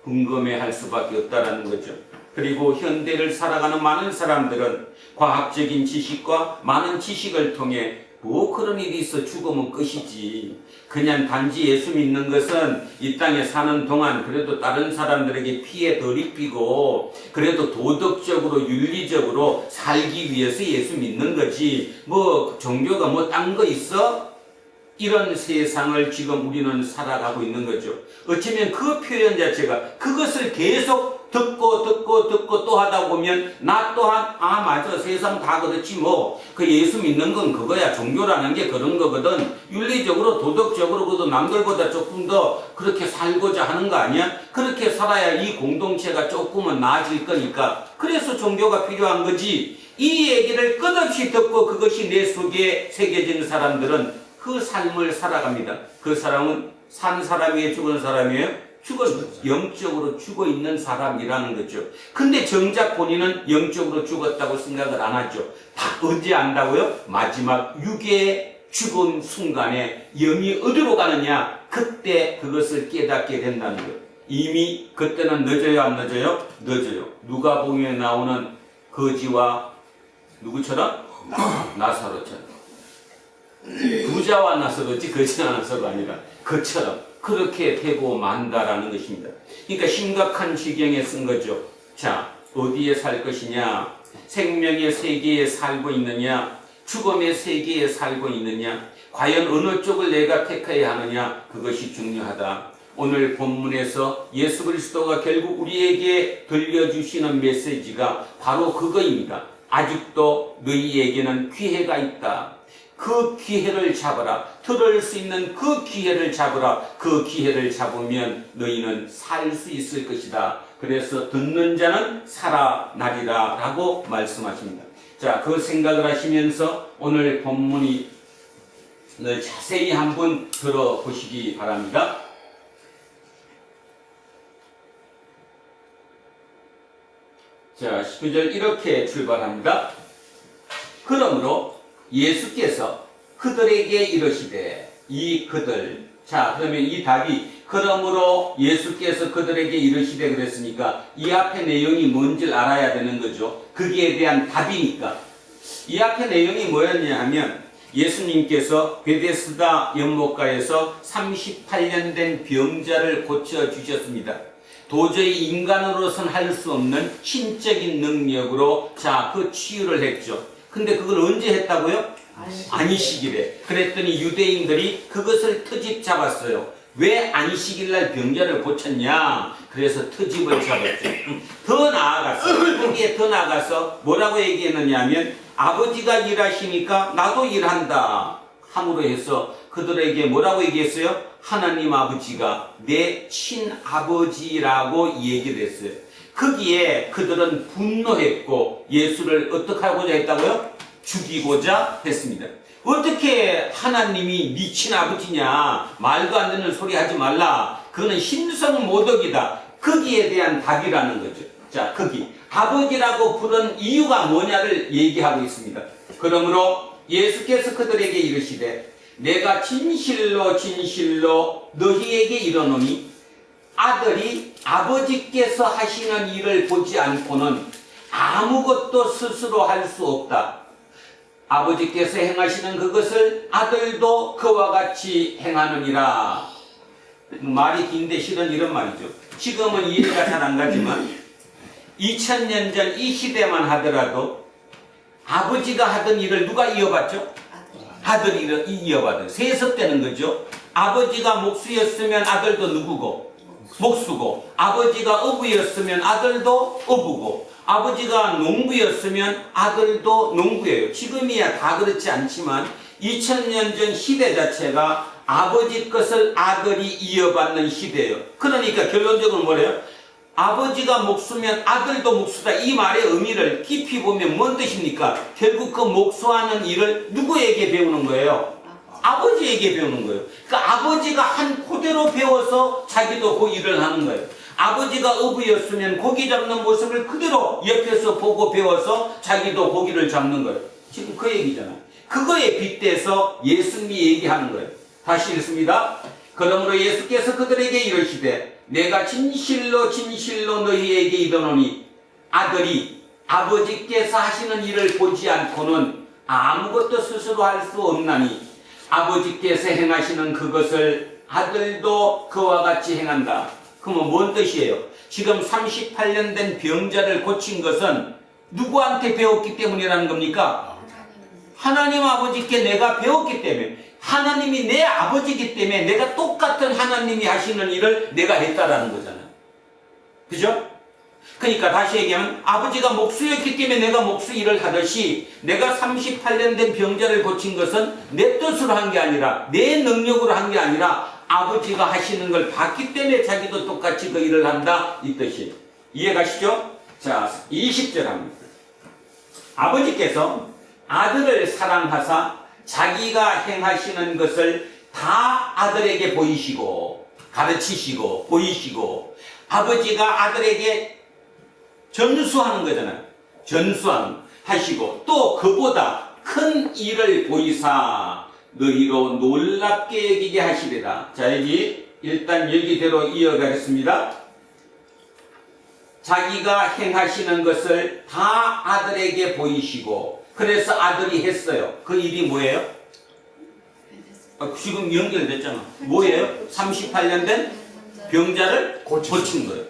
궁금해할 수밖에 없다는 거죠. 그리고 현대를 살아가는 많은 사람들은 과학적인 지식과 많은 지식을 통해 뭐 그런 일이 있어 죽으면 끝이지. 그냥 단지 예수 믿는 것은 이 땅에 사는 동안 그래도 다른 사람들에게 피해 덜 입히고 그래도 도덕적으로 윤리적으로 살기 위해서 예수 믿는 거지. 뭐 종교가 뭐 딴 거 있어? 이런 세상을 지금 우리는 살아가고 있는 거죠. 어쩌면 그 표현 자체가 그것을 계속 듣고 또 하다 보면 나 또한 아 맞아 세상 다 그렇지 뭐 그 예수 믿는 건 그거야. 종교라는 게 그런 거거든. 윤리적으로 도덕적으로 그래도 남들보다 조금 더 그렇게 살고자 하는 거 아니야? 그렇게 살아야 이 공동체가 조금은 나아질 거니까 그래서 종교가 필요한 거지. 이 얘기를 끝없이 듣고 그것이 내 속에 새겨진 사람들은 그 삶을 살아갑니다. 그 사람은 산 사람이에요? 죽은 사람이에요? 영적으로 죽어 있는 사람이라는 거죠. 근데 정작 본인은 영적으로 죽었다고 생각을 안 하죠. 다 언제 안다고요? 마지막 육의 죽은 순간에 영이 어디로 가느냐? 그때 그것을 깨닫게 된다는 거예요. 이미 그때는 늦어요, 안 늦어요? 늦어요. 누가복음에 나오는 거지와 누구처럼? 나사로처럼. 부자와 나사로지 거지와 나사로 아니라 그처럼 그렇게 되고 만다라는 것입니다. 그러니까 심각한 지경에 쓴 거죠. 자, 어디에 살 것이냐? 생명의 세계에 살고 있느냐? 죽음의 세계에 살고 있느냐? 과연 어느 쪽을 내가 택해야 하느냐? 그것이 중요하다. 오늘 본문에서 예수 그리스도가 결국 우리에게 들려주시는 메시지가 바로 그거입니다. 아직도 너희에게는 기회가 있다. 그 기회를 잡아라. 들을 수 있는 그 기회를 잡아라. 그 기회를 잡으면 너희는 살 수 있을 것이다. 그래서 듣는 자는 살아나리라 라고 말씀하십니다. 자, 그 생각을 하시면서 오늘 본문이 자세히 한번 들어보시기 바랍니다. 자, 19절 이렇게 출발합니다. 그러므로 예수께서 그들에게 이르시되, 이 그들. 자, 그러면 이 답이, 그러므로 예수께서 그들에게 이르시되 그랬으니까 이 앞에 내용이 뭔지를 알아야 되는 거죠. 거기에 대한 답이니까. 이 앞에 내용이 뭐였냐 하면 예수님께서 베데스다 연못가에서 38년 된 병자를 고쳐주셨습니다. 도저히 인간으로선 할 수 없는 신적인 능력으로 그 치유를 했죠. 근데 그걸 언제 했다고요? 안식일에. 그랬더니 유대인들이 그것을 트집 잡았어요. 왜 안식일날 병자를 고쳤냐? 그래서 트집을 잡았죠. 더 나아가서, 거기에 더 나아가서 뭐라고 얘기했느냐 하면 아버지가 일하시니까 나도 일한다 함으로 해서 그들에게 뭐라고 얘기했어요? 하나님 아버지가 내 친아버지라고 얘기를 했어요. 거기에 그들은 분노했고 예수를 어떻게 하고자 했다고요? 죽이고자 했습니다. 어떻게 하나님이 네 친아버지냐? 말도 안 되는 소리 하지 말라. 그거는 신성모독이다. 거기에 대한 답이라는 거죠. 자, 거기 아버지라고 부른 이유가 뭐냐를 얘기하고 있습니다. 그러므로 예수께서 그들에게 이르시되 내가 진실로 진실로 너희에게 이르노니 아들이 아버지께서 하시는 일을 보지 않고는 아무것도 스스로 할 수 없다. 아버지께서 행하시는 그것을 아들도 그와 같이 행하느니라. 말이 긴데 실은 이런 말이죠. 지금은 이해가 잘 안 가지만 2000년 전 이 시대만 하더라도 아버지가 하던 일을 누가 이어받죠? 아들이 이어받아요. 세습되는 거죠. 아버지가 목수였으면 아들도 누구고? 목수고. 아버지가 어부였으면 아들도 어부고. 아버지가 농부였으면 아들도 농부예요. 지금이야 다 그렇지 않지만 2000년 전 시대 자체가 아버지 것을 아들이 이어받는 시대예요. 그러니까 결론적으로 뭐래요? 아버지가 목수면 아들도 목수다. 이 말의 의미를 깊이 보면 뭔 뜻입니까? 결국 그 목수하는 일을 누구에게 배우는 거예요? 아버지에게 배우는 거예요. 그러니까 아버지가 한 그대로 배워서 자기도 그 일을 하는 거예요. 아버지가 어부였으면 고기 잡는 모습을 그대로 옆에서 보고 배워서 자기도 고기를 잡는 거예요. 지금 그 얘기잖아요. 그거에 빗대서 예수님이 얘기하는 거예요. 다시 읽습니다. 그러므로 예수께서 그들에게 이르시되 내가 진실로 진실로 너희에게 이르노니 아들이 아버지께서 하시는 일을 보지 않고는 아무것도 스스로 할 수 없나니 아버지께서 행하시는 그것을 아들도 그와 같이 행한다. 그러면 뭔 뜻이에요? 지금 38년 된 병자를 고친 것은 누구한테 배웠기 때문이라는 겁니까? 하나님 아버지께 내가 배웠기 때문에, 하나님이 내 아버지이기 때문에 내가 똑같은 하나님이 하시는 일을 내가 했다라는 거잖아요. 그죠? 그러니까 다시 얘기하면 아버지가 목수였기 때문에 내가 목수 일을 하듯이 내가 38년 된 병자를 고친 것은 내 뜻으로 한 게 아니라 내 능력으로 한 게 아니라 아버지가 하시는 걸 봤기 때문에 자기도 똑같이 그 일을 한다 이 뜻이에요. 이해가시죠? 자, 20절 합니다. 아버지께서 아들을 사랑하사 자기가 행하시는 것을 다 아들에게 보이시고 가르치시고 보이시고 아버지가 아들에게 전수하는 거잖아요. 전수하시고 또 그보다 큰 일을 보이사 너희로 놀랍게 여기게 하시리라. 자, 여기 일단 여기대로 이어가겠습니다. 자기가 행하시는 것을 다 아들에게 보이시고 그래서 아들이 했어요. 그 일이 뭐예요? 지금 연결됐잖아. 뭐예요? 38년 된 병자를 고친 거예요.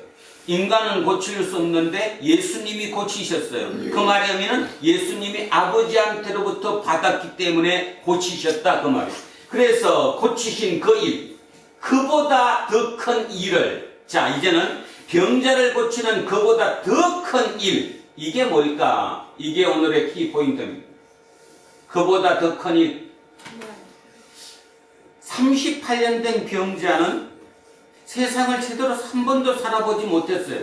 인간은 고칠 수 없는데 예수님이 고치셨어요. 그 말이 하면은 예수님이 아버지한테로부터 받았기 때문에 고치셨다 그 말이에요. 그래서 고치신 그 일, 그보다 더 큰 일을, 자 이제는 병자를 고치는 그보다 더 큰 일, 이게 뭘까? 이게 오늘의 키포인트입니다. 그보다 더 큰 일. 38년 된 병자는 세상을 제대로 한 번도 살아보지 못했어요.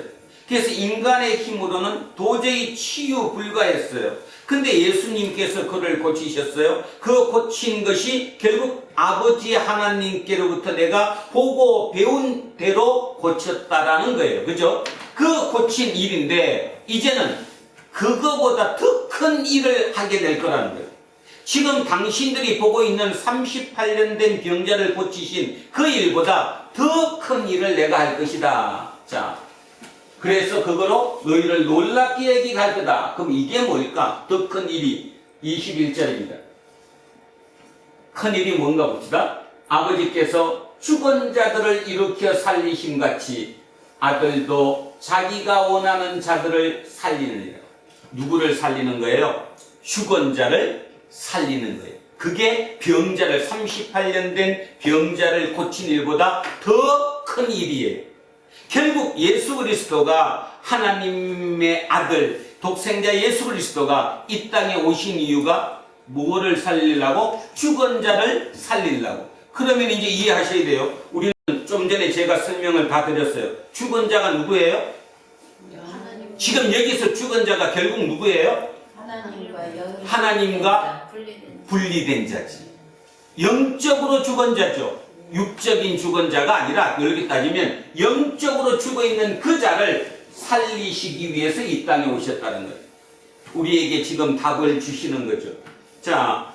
그래서 인간의 힘으로는 도저히 치유 불가했어요. 근데 예수님께서 그를 고치셨어요. 그 고친 것이 결국 아버지 하나님께로부터 내가 보고 배운 대로 고쳤다라는 거예요. 그죠? 그 고친 일인데 이제는 그거보다 더 큰 일을 하게 될 거라는 거예요. 지금 당신들이 보고 있는 38년 된 병자를 고치신 그 일보다 더 큰 일을 내가 할 것이다. 자, 그래서 그거로 너희를 놀랍게 여기게 할 거다. 그럼 이게 뭘까? 더 큰 일이 21절입니다. 큰 일이 뭔가 봅시다. 아버지께서 죽은 자들을 일으켜 살리심 같이 아들도 자기가 원하는 자들을 살리느니라. 누구를 살리는 거예요? 죽은 자를 살리는 거예요. 그게 병자를 38년 된 병자를 고친 일보다 더 큰 일이에요. 결국 예수 그리스도가 하나님의 아들 독생자 예수 그리스도가 이 땅에 오신 이유가 뭐를 살리려고? 죽은 자를 살리려고. 그러면 이제 이해하셔야 돼요. 우리는 좀 전에 제가 설명을 다 드렸어요. 죽은 자가 누구예요? 지금 여기서 죽은 자가 결국 누구예요? 하나님과 분리된 자지. 영적으로 죽은 자죠. 육적인 죽은 자가 아니라 여기 따지면 영적으로 죽어있는 그 자를 살리시기 위해서 이 땅에 오셨다는 거예요. 우리에게 지금 답을 주시는 거죠. 자,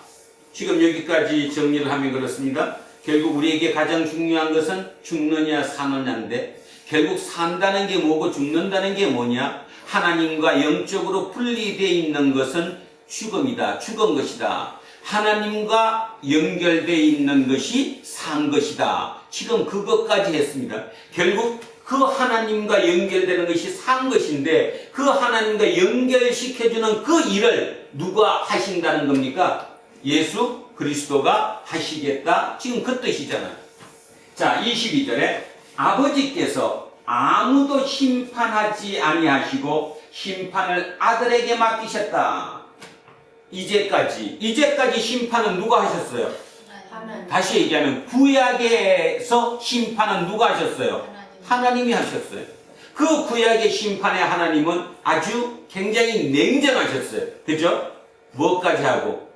지금 여기까지 정리를 하면 그렇습니다. 결국 우리에게 가장 중요한 것은 죽느냐 사느냐인데 결국 산다는 게 뭐고 죽는다는 게 뭐냐? 하나님과 영적으로 분리되어 있는 것은 죽음이다. 죽은 것이다. 하나님과 연결되어 있는 것이 산 것이다. 지금 그것까지 했습니다. 결국 그 하나님과 연결되는 것이 산 것인데 그 하나님과 연결시켜주는 그 일을 누가 하신다는 겁니까? 예수 그리스도가 하시겠다. 지금 그 뜻이잖아요. 자, 22절에 아버지께서 아무도 심판하지 아니하시고 심판을 아들에게 맡기셨다. 이제까지 심판은 누가 하셨어요? 다시 얘기하면 구약에서 심판은 누가 하셨어요? 하나님이 하셨어요. 그 구약의 심판의 하나님은 아주 굉장히 냉정하셨어요. 그죠? 뭐까지 하고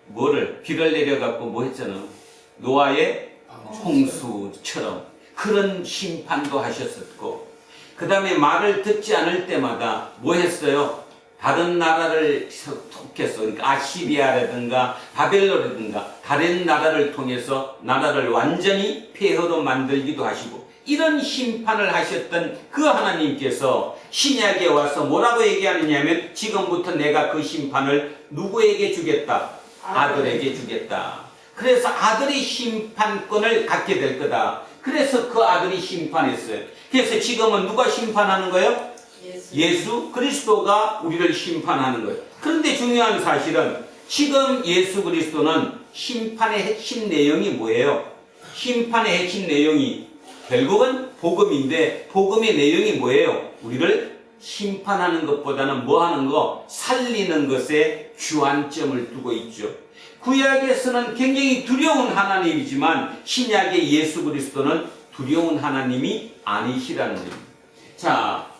뭐를 비를 내려갖고 뭐 했잖아. 노아의 홍수처럼 그런 심판도 하셨었고 그 다음에 말을 듣지 않을 때마다 뭐 했어요? 다른 나라를 통해서 그러니까 아시리아라든가 바벨론이라든가 다른 나라를 통해서 나라를 완전히 폐허로 만들기도 하시고 이런 심판을 하셨던 그 하나님께서 신약에 와서 뭐라고 얘기하느냐면 지금부터 내가 그 심판을 누구에게 주겠다? 아들에게 주겠다. 그래서 아들이 심판권을 갖게 될 거다. 그래서 그 아들이 심판했어요. 그래서 지금은 누가 심판하는 거예요? 예수 그리스도가 우리를 심판하는 거예요. 그런데 중요한 사실은 지금 예수 그리스도는 심판의 핵심 내용이 뭐예요? 심판의 핵심 내용이 결국은 복음인데 복음의 내용이 뭐예요? 우리를 심판하는 것보다는 뭐 하는 거? 살리는 것에 주안점을 두고 있죠. 구약에서는 굉장히 두려운 하나님이지만 신약의 예수 그리스도는 두려운 하나님이 아니시라는 겁니다. 자,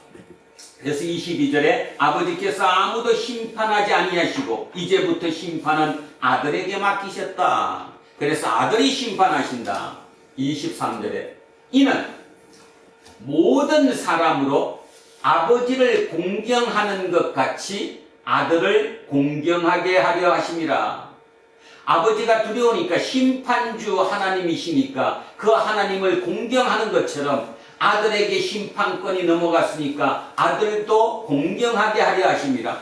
그래서 22절에 아버지께서 아무도 심판하지 아니하시고 이제부터 심판은 아들에게 맡기셨다. 그래서 아들이 심판하신다. 23절에 이는 모든 사람으로 아버지를 공경하는 것 같이 아들을 공경하게 하려 하심이라. 아버지가 두려우니까 심판주 하나님이시니까 그 하나님을 공경하는 것처럼 아들에게 심판권이 넘어갔으니까 아들도 공경하게 하려 하십니다.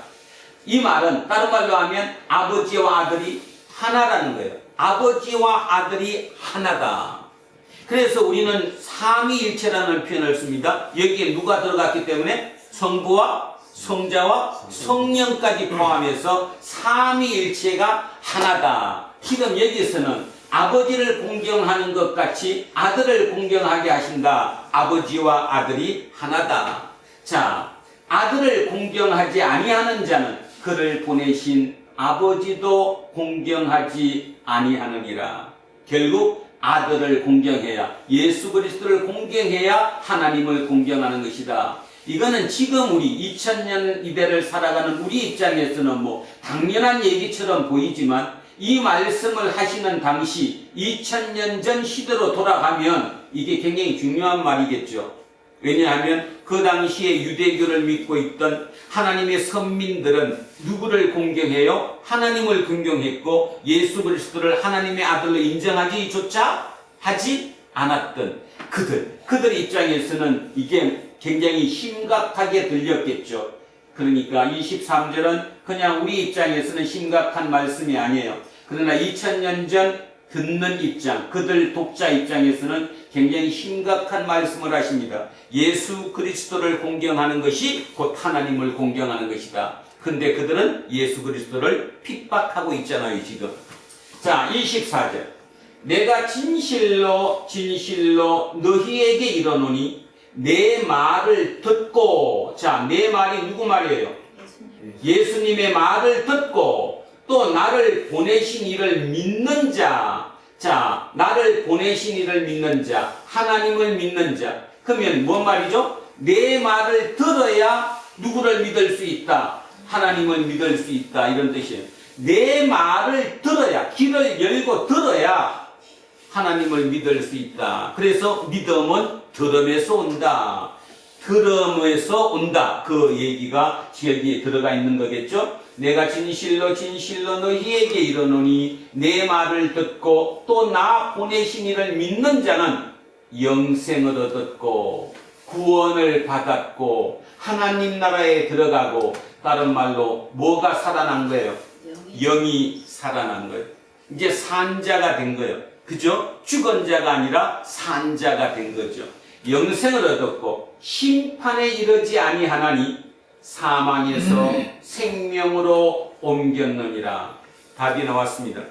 이 말은 다른 말로 하면 아버지와 아들이 하나라는 거예요. 아버지와 아들이 하나다. 그래서 우리는 삼위일체라는 표현을 씁니다. 여기에 누가 들어갔기 때문에 성부와 성자와 성령까지 포함해서 삼위일체가 하나다. 지금 여기서는 아버지를 공경하는 것 같이 아들을 공경하게 하신다. 아버지와 아들이 하나다. 자, 아들을 공경하지 아니하는 자는 그를 보내신 아버지도 공경하지 아니하느니라. 결국 아들을 공경해야, 예수 그리스도를 공경해야 하나님을 공경하는 것이다. 이거는 지금 우리 2000년 이대를 살아가는 우리 입장에서는 뭐 당연한 얘기처럼 보이지만 이 말씀을 하시는 당시 2000년 전 시대로 돌아가면 이게 굉장히 중요한 말이겠죠. 왜냐하면 그 당시에 유대교를 믿고 있던 하나님의 선민들은 누구를 공경해요? 하나님을 공경했고 예수 그리스도를 하나님의 아들로 인정하기조차 하지 않았던 그들 입장에서는 이게 굉장히 심각하게 들렸겠죠. 그러니까 23절은 그냥 우리 입장에서는 심각한 말씀이 아니에요. 그러나 2000년 전 듣는 입장, 그들 독자 입장에서는 굉장히 심각한 말씀을 하십니다. 예수 그리스도를 공경하는 것이 곧 하나님을 공경하는 것이다. 근데 그들은 예수 그리스도를 핍박하고 있잖아요, 지금. 자, 24절. 내가 진실로 너희에게 이르노니 내 말을 듣고, 자, 내 말이 누구 말이에요? 예수님의 말을 듣고 또 나를 보내신 이를 믿는 자. 자, 나를 보내신 이를 믿는 자, 하나님을 믿는 자. 그러면 뭔 말이죠? 내 말을 들어야 누구를 믿을 수 있다? 하나님을 믿을 수 있다. 이런 뜻이에요. 내 말을 들어야, 귀를 열고 들어야 하나님을 믿을 수 있다. 그래서 믿음은 들음에서 온다. 들음에서 온다. 그 얘기가 여기에 들어가 있는 거겠죠? 내가 진실로 너희에게 이르노니 내 말을 듣고 또 나 보내신 이를 믿는 자는 영생을 얻었고 구원을 받았고 하나님 나라에 들어가고, 다른 말로 뭐가 살아난 거예요? 영이 살아난 거예요. 이제 산자가 된 거예요. 그죠? 죽은 자가 아니라 산자가 된 거죠. 영생을 얻었고 심판에 이르지 아니하나니 사망에서 생명으로 옮겼느니라. 답이 나왔습니다.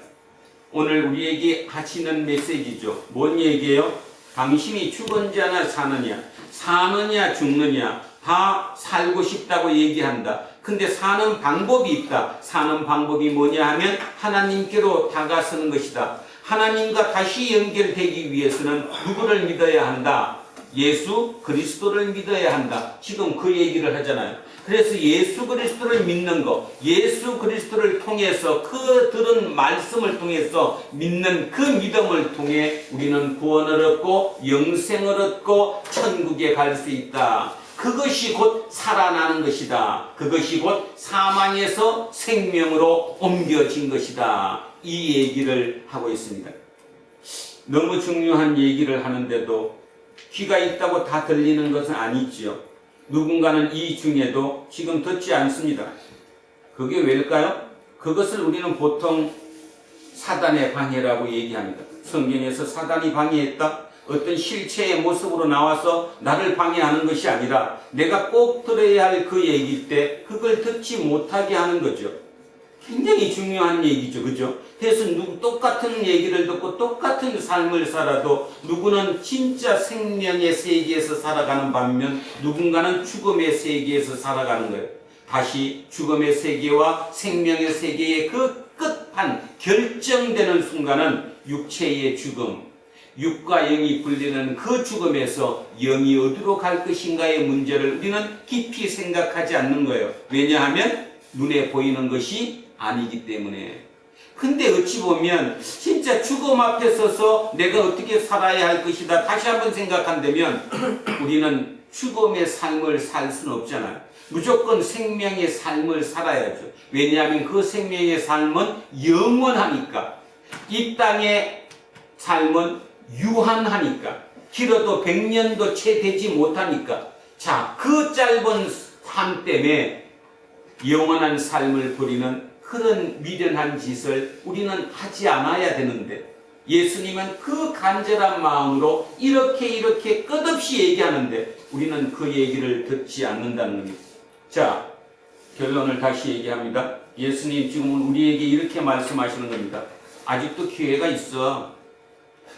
오늘 우리에게 하시는 메시지죠. 뭔 얘기예요? 당신이 죽은 자나 사느냐 죽느냐 다 살고 싶다고 얘기한다. 근데 사는 방법이 있다. 사는 방법이 뭐냐 하면 하나님께로 다가서는 것이다. 하나님과 다시 연결되기 위해서는 누구를 믿어야 한다? 예수 그리스도를 믿어야 한다. 지금 그 얘기를 하잖아요. 그래서 예수 그리스도를 믿는 거, 예수 그리스도를 통해서 그 들은 말씀을 통해서 믿는 그 믿음을 통해 우리는 구원을 얻고 영생을 얻고 천국에 갈 수 있다. 그것이 곧 살아나는 것이다. 그것이 곧 사망에서 생명으로 옮겨진 것이다. 이 얘기를 하고 있습니다. 너무 중요한 얘기를 하는데도 귀가 있다고 다 들리는 것은 아니지요. 누군가는 이 중에도 지금 듣지 않습니다. 그게 왜일까요? 그것을 우리는 보통 사단의 방해라고 얘기합니다. 성경에서 사단이 방해했다? 어떤 실체의 모습으로 나와서 나를 방해하는 것이 아니라 내가 꼭 들어야 할 그 얘기일 때 그걸 듣지 못하게 하는 거죠. 굉장히 중요한 얘기죠. 그죠? 그래서 똑같은 얘기를 듣고 똑같은 삶을 살아도 누구는 진짜 생명의 세계에서 살아가는 반면 누군가는 죽음의 세계에서 살아가는 거예요. 다시 죽음의 세계와 생명의 세계의 그 끝판 결정되는 순간은 육체의 죽음, 육과 영이 분리되는 그 죽음에서 영이 어디로 갈 것인가의 문제를 우리는 깊이 생각하지 않는 거예요. 왜냐하면 눈에 보이는 것이 아니기 때문에. 근데 어찌 보면 진짜 죽음 앞에 서서 내가 어떻게 살아야 할 것이다 다시 한번 생각한다면 우리는 죽음의 삶을 살 수는 없잖아요. 무조건 생명의 삶을 살아야죠. 왜냐하면 그 생명의 삶은 영원하니까. 이 땅의 삶은 유한하니까. 길어도 100년도 채 되지 못하니까. 자, 그 짧은 삶 때문에 영원한 삶을 버리는 그런 미련한 짓을 우리는 하지 않아야 되는데 예수님은 그 간절한 마음으로 이렇게 끝없이 얘기하는데 우리는 그 얘기를 듣지 않는다는 겁니다. 자, 결론을 다시 얘기합니다. 예수님 지금은 우리에게 이렇게 말씀하시는 겁니다. 아직도 기회가 있어.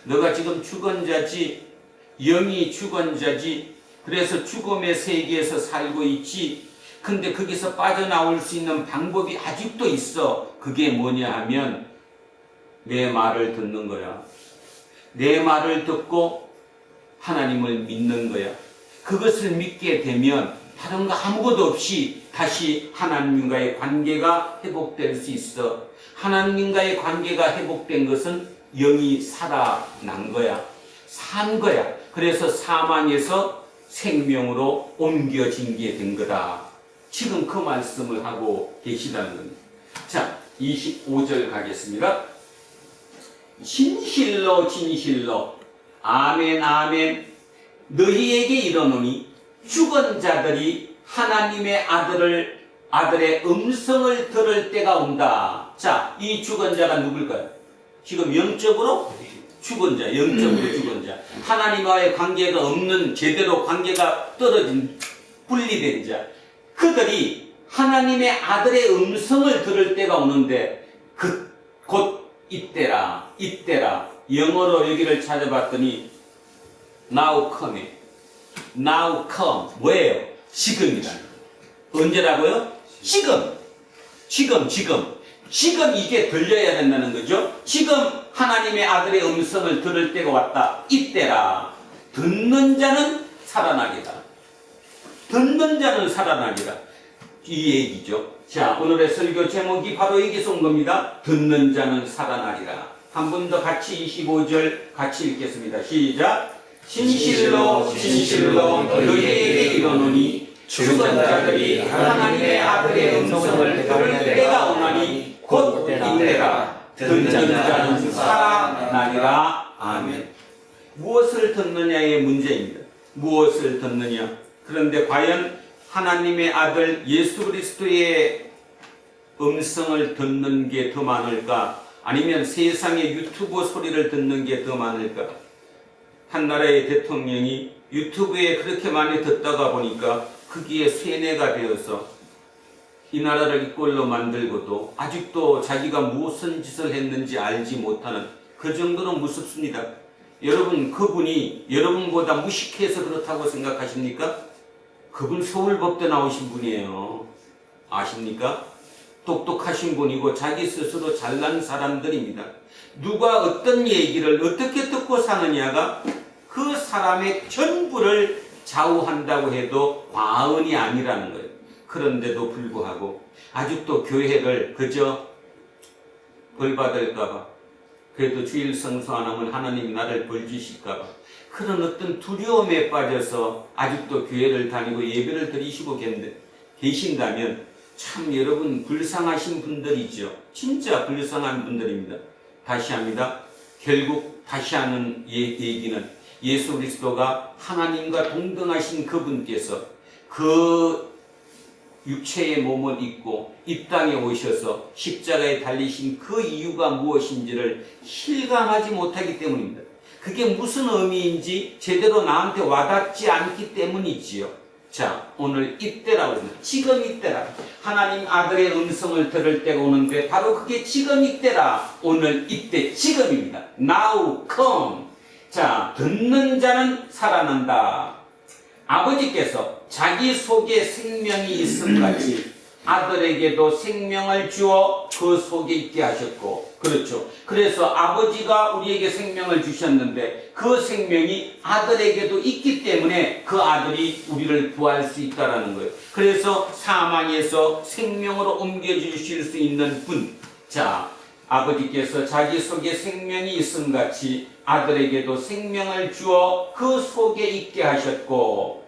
너가 지금 죽은 자지, 영이 죽은 자지, 그래서 죽음의 세계에서 살고 있지. 근데 거기서 빠져나올 수 있는 방법이 아직도 있어. 그게 뭐냐 하면 내 말을 듣는 거야. 내 말을 듣고 하나님을 믿는 거야. 그것을 믿게 되면 다른 거 아무것도 없이 다시 하나님과의 관계가 회복될 수 있어. 하나님과의 관계가 회복된 것은 영이 살아난 거야. 산 거야. 그래서 사망에서 생명으로 옮겨진 게 된 거다. 지금 그 말씀을 하고 계시다는 겁니다. 자, 25절 가겠습니다. 진실로 진실로 아멘 아멘 너희에게 이르노니 죽은 자들이 하나님의 아들의 음성을 들을 때가 온다. 자, 이 죽은 자가 누굴까요? 지금 영적으로 죽은 자, 영적으로 죽은 자, 하나님과의 관계가 없는, 제대로 관계가 떨어진, 분리된 자, 그들이 하나님의 아들의 음성을 들을 때가 오는데 곧 이때라. 영어로 여기를 찾아봤더니 now come. 뭐예요? 지금이다. 언제라고요? 지금 이게 들려야 된다는 거죠. 지금 하나님의 아들의 음성을 들을 때가 왔다. 이때라. 듣는 자는 살아나리라. 이 얘기죠. 자, 오늘의 설교 제목이 바로 여기서 온 겁니다. 듣는 자는 살아나리라. 한 번 더 같이 25절 같이 읽겠습니다. 시작. 진실로 진실로 너희에게 이르노니 죽은 자들이 하나님의 아들의 음성을 들을 때가 오나니 곧 이때라. 듣는 자는 살아나리라. 아멘. 무엇을 듣느냐의 문제입니다. 무엇을 듣느냐. 그런데 과연 하나님의 아들 예수 그리스도의 음성을 듣는 게 더 많을까? 아니면 세상의 유튜브 소리를 듣는 게 더 많을까? 한 나라의 대통령이 유튜브에 그렇게 많이 듣다가 보니까 거기에 쇠뇌가 되어서 이 나라를 이 꼴로 만들고도 아직도 자기가 무슨 짓을 했는지 알지 못하는, 그 정도로 무섭습니다. 여러분, 그분이 여러분보다 무식해서 그렇다고 생각하십니까? 그분 서울법대 나오신 분이에요. 아십니까? 똑똑하신 분이고 자기 스스로 잘난 사람들입니다. 누가 어떤 얘기를 어떻게 듣고 사느냐가 그 사람의 전부를 좌우한다고 해도 과언이 아니라는 거예요. 그런데도 불구하고 아직도 교회를 그저 벌 받을까봐, 그래도 주일 성수 안 하면 하나님 나를 벌 주실까봐 그런 어떤 두려움에 빠져서 아직도 교회를 다니고 예배를 드리시고 계신다면 참 여러분 불쌍하신 분들이죠. 진짜 불쌍한 분들입니다. 다시 합니다. 결국 다시 하는 얘기는 예수 그리스도가 하나님과 동등하신 그분께서 그 육체의 몸을 입고 이 땅에 오셔서 십자가에 달리신 그 이유가 무엇인지를 실감하지 못하기 때문입니다. 그게 무슨 의미인지 제대로 나한테 와닿지 않기 때문이지요. 자, 오늘 이때라고 합니다. 지금 이때라. 하나님 아들의 음성을 들을 때가 오는데 바로 그게 지금 이때라. 오늘 이때 지금입니다. Now come. 자, 듣는 자는 살아난다. 아버지께서 자기 속에 생명이 있음같이 아들에게도 생명을 주어 그 속에 있게 하셨고, 그렇죠. 그래서 아버지가 우리에게 생명을 주셨는데 그 생명이 아들에게도 있기 때문에 그 아들이 우리를 구할 수 있다는 거예요. 그래서 사망에서 생명으로 옮겨주실 수 있는 분. 자, 아버지께서 자기 속에 생명이 있음같이 아들에게도 생명을 주어 그 속에 있게 하셨고,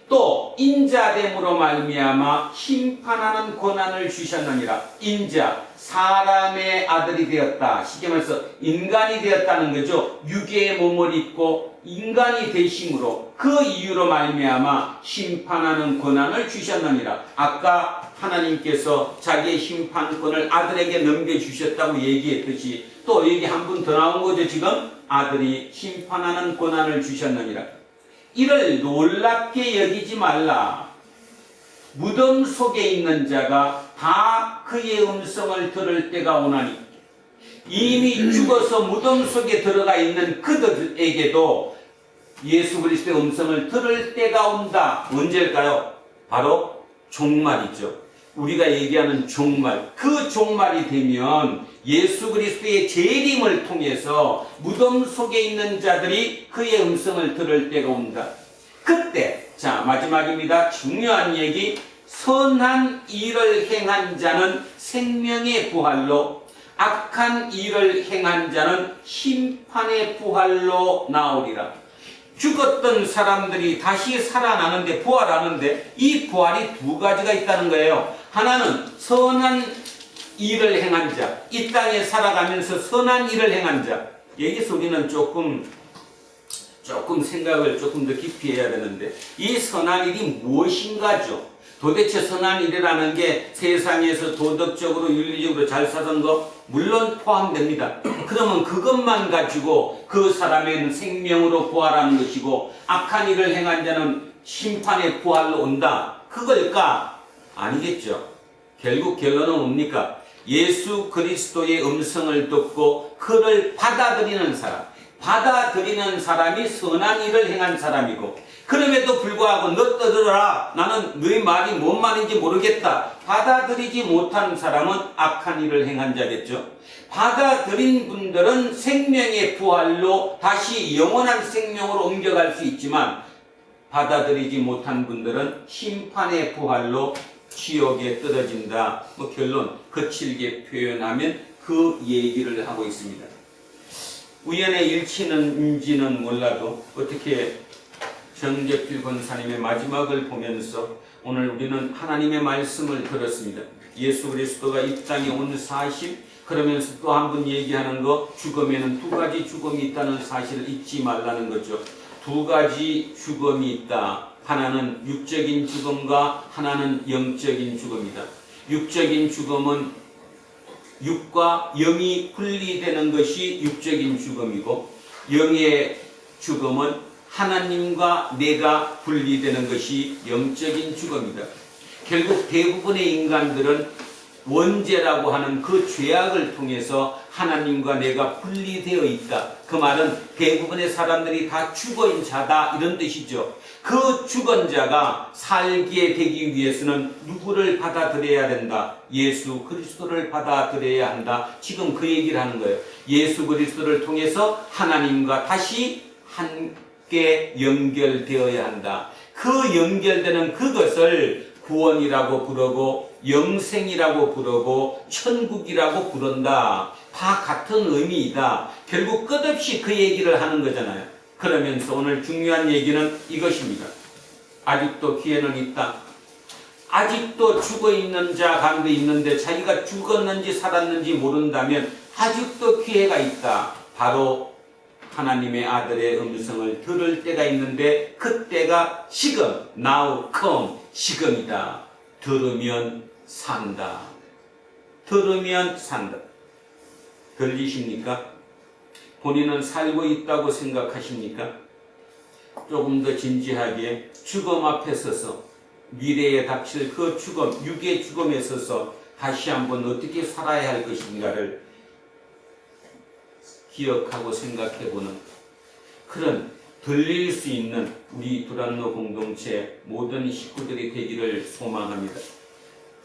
또 인자됨으로 말미암아 심판하는 권한을 주셨느니라. 인자, 사람의 아들이 되었다. 쉽게 말해서 인간이 되었다는 거죠. 육의 몸을 입고 인간이 되심으로 그 이유로 말미암아 심판하는 권한을 주셨느니라. 아까 하나님께서 자기의 심판권을 아들에게 넘겨주셨다고 얘기했듯이 또 여기 한 분 더 나온 거죠. 지금 아들이 심판하는 권한을 주셨느니라. 이를 놀랍게 여기지 말라. 무덤 속에 있는 자가 다 그의 음성을 들을 때가 오나니 이미 죽어서 무덤 속에 들어가 있는 그들에게도 예수 그리스도의 음성을 들을 때가 온다. 언제일까요? 바로 종말이죠. 우리가 얘기하는 종말, 그 종말이 되면 예수 그리스도의 재림을 통해서 무덤 속에 있는 자들이 그의 음성을 들을 때가 온다. 그때, 자 마지막입니다. 중요한 얘기. 선한 일을 행한 자는 생명의 부활로, 악한 일을 행한 자는 심판의 부활로 나오리라. 죽었던 사람들이 다시 살아나는데, 부활하는데 이 부활이 두 가지가 있다는 거예요. 하나는 선한 일을 행한 자, 이 땅에 살아가면서 선한 일을 행한 자. 여기서 우리는 조금 생각을 조금 더 깊이 해야 되는데, 이 선한 일이 무엇인가죠? 도대체 선한 일이라는 게 세상에서 도덕적으로 윤리적으로 잘 사는 거 물론 포함됩니다. 그러면 그것만 가지고 그 사람의 생명으로 부활하는 것이고, 악한 일을 행한 자는 심판의 부활로 온다. 그걸까? 아니겠죠. 결국 결론은 뭡니까? 예수 그리스도의 음성을 듣고 그를 받아들이는 사람이 선한 일을 행한 사람이고, 그럼에도 불구하고 너 떠들어라, 나는 너의 말이 뭔 말인지 모르겠다, 받아들이지 못한 사람은 악한 일을 행한 자겠죠. 받아들인 분들은 생명의 부활로 다시 영원한 생명으로 옮겨갈 수 있지만, 받아들이지 못한 분들은 심판의 부활로 지옥에 떨어진다. 결론 거칠게 표현하면 그 얘기를 하고 있습니다. 우연의 일치는인지는 몰라도 어떻게 정재필 권사님의 마지막을 보면서 오늘 우리는 하나님의 말씀을 들었습니다. 예수 그리스도가 이 땅에 온 사실, 그러면서 또 한 번 얘기하는 거, 죽음에는 두 가지 죽음이 있다는 사실을 잊지 말라는 거죠. 두 가지 죽음이 있다. 하나는 육적인 죽음과 하나는 영적인 죽음이다. 육적인 죽음은 육과 영이 분리되는 것이 육적인 죽음이고, 영의 죽음은 하나님과 내가 분리되는 것이 영적인 죽음이다. 결국 대부분의 인간들은 원죄라고 하는 그 죄악을 통해서 하나님과 내가 분리되어 있다. 그 말은 대부분의 사람들이 다 죽어인 자다, 이런 뜻이죠. 그 죽은 자가 살게 되기 위해서는 누구를 받아들여야 된다? 예수 그리스도를 받아들여야 한다. 지금 그 얘기를 하는 거예요. 예수 그리스도를 통해서 하나님과 다시 함께 연결되어야 한다. 그 연결되는 그것을 구원이라고 부르고 영생이라고 부르고 천국이라고 부른다. 다 같은 의미이다. 결국 끝없이 그 얘기를 하는 거잖아요. 그러면서 오늘 중요한 얘기는 이것입니다. 아직도 기회는 있다. 아직도 죽어있는 자 가운데 있는데 자기가 죽었는지 살았는지 모른다면 아직도 기회가 있다. 바로 하나님의 아들의 음성을 들을 때가 있는데, 그때가 지금, now come, 지금이다. 들으면 산다. 들으면 산다. 들리십니까? 본인은 살고 있다고 생각하십니까? 조금 더 진지하게 죽음 앞에 서서, 미래에 닥칠 그 죽음, 육의 죽음에 서서 다시 한번 어떻게 살아야 할 것인가를 기억하고 생각해보는 그런 들릴 수 있는 우리 두란노 공동체 모든 식구들이 되기를 소망합니다.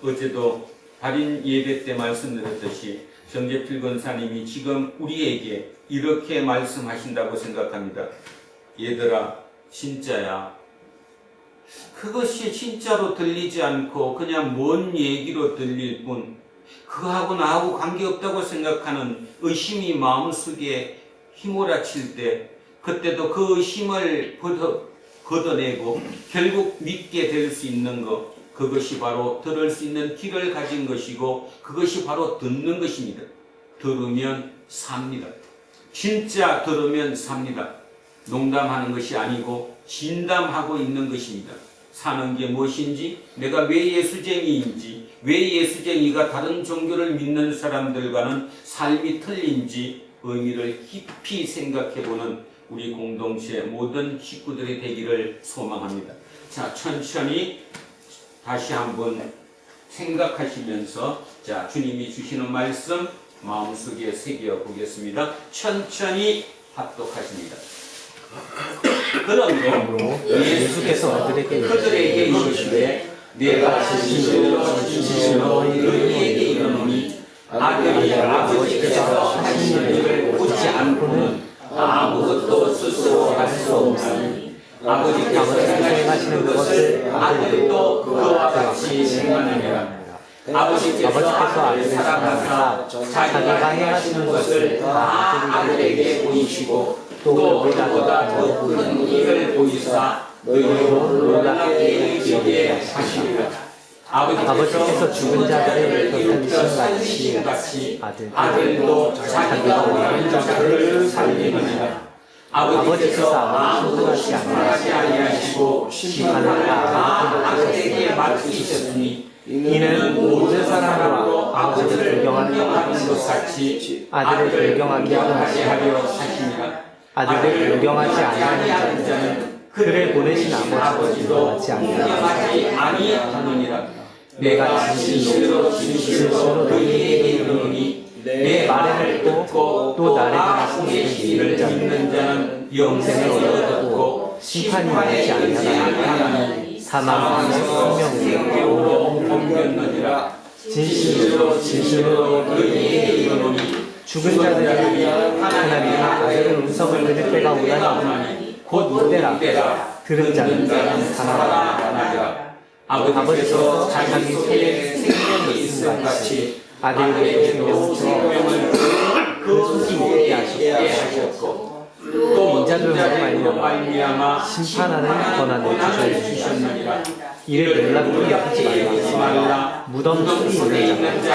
어제도 발인 예배 때 말씀드렸듯이 정재필 권사님이 지금 우리에게 이렇게 말씀하신다고 생각합니다. 얘들아, 진짜야. 그것이 진짜로 들리지 않고 그냥 먼 얘기로 들릴 뿐, 그거하고 나하고 관계없다고 생각하는 의심이 마음속에 휘몰아칠 때, 그때도 그 의심을 걷어내고 결국 믿게 될 수 있는 것, 그것이 바로 들을 수 있는 귀를 가진 것이고, 그것이 바로 듣는 것입니다. 들으면 삽니다. 진짜 들으면 삽니다. 농담하는 것이 아니고 진담하고 있는 것입니다. 사는 게 무엇인지, 내가 왜 예수쟁이인지, 왜 예수쟁이가 다른 종교를 믿는 사람들과는 삶이 틀린지 의미를 깊이 생각해보는 우리 공동체 모든 식구들이 되기를 소망합니다. 자, 천천히 다시 한번 생각하시면서 자, 주님이 주시는 말씀 마음속에 새겨 보겠습니다. 천천히 합독하십니다. 그러므로 예수께서 그들에게 이르시되 내가 진실로 너희에게 이르노니 아들이 아버지께서 하시는 일을 보지 않고는 아무것도 스스로 할 수 없나니 아버지께서 행하시는 것을 아들도 그와 같이 행하느니라. 아버지께서 아들을 사랑하사 자기가 행하시는 것을 다 아들에게 보이시고 또 그보다 더 큰 일을 보이사 너희로 놀랍게 여기게 하시리라. 아버지께서 죽은 자들을 일으키신 같이 아들도 자기가 원하는 자들을 살리느니라. 아버지께서 아무도 심판하지 아니하시고 심판을 다 아들에게 맡기셨으니 이는 모든 사람으로 아버지를 존경하는 것 같이 아들을 존경하게 하려 하시니라. 아들을 존경하지 아니하는 자는 그를 보내신 아버지도 존경하지 아니하느니라. 내가 진실로 너희에게 이르노니 내 말을 듣고 또 나를 보내시기를 믿는 자는 영생을 얻었고 심판이 나지 아니하나니 사망에서 생명으로 옮겼느니라. 진실로 너희에게 이르노니 죽은 자들을 위하여 하나님의 아들의 음성을 들을 때가 오나니 곧 이때라. 들은 자는 살아나리라. 아버지께서 자기 속에 생명이 있음 같이 아들에게도 생명을 그 속에 하셨고 또 인자들로 말미암아 심판하는 권한을 주셨느니라. 이를 놀랍게 여기지 말라. 무덤 속에 있는 자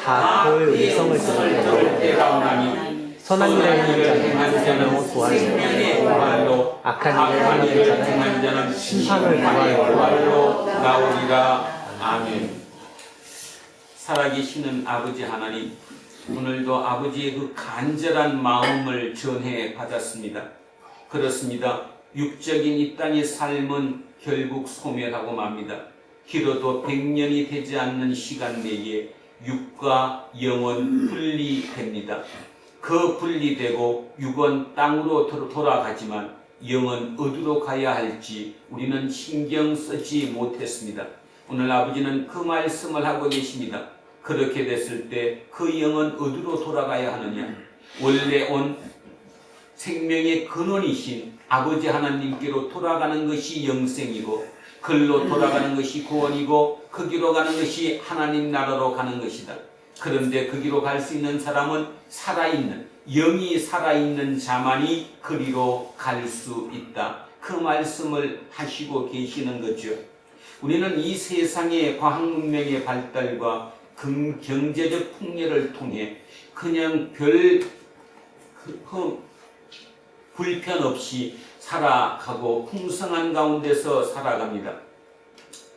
다 그의 음성을 들을 때가 오나니 선한 일을 행하는 자는 생명의 부활로 악한 일을 행하는 자는 심판을 부활로 나오리라. 아멘. 살아계시는 아버지 하나님, 오늘도 아버지의 그 간절한 마음을 전해 받았습니다. 그렇습니다. 육적인 이 땅의 삶은 결국 소멸하고 맙니다. 길어도 100년이 되지 않는 시간 내에 육과 영은 분리됩니다. 그 분리되고 육은 땅으로 돌아가지만 영은 어디로 가야 할지 우리는 신경 쓰지 못했습니다. 오늘 아버지는 그 말씀을 하고 계십니다. 그렇게 됐을 때 그 영은 어디로 돌아가야 하느냐? 원래 온 생명의 근원이신 아버지 하나님께로 돌아가는 것이 영생이고 글로 돌아가는 것이 구원이고 그 길로 가는 것이 하나님 나라로 가는 것이다. 그런데 그 길로 갈 수 있는 사람은 살아있는, 영이 살아있는 자만이 그리로 갈 수 있다. 그 말씀을 하시고 계시는 거죠. 우리는 이 세상의 과학문명의 발달과 경제적 풍요를 통해 그냥 별 불편 없이 살아가고 풍성한 가운데서 살아갑니다.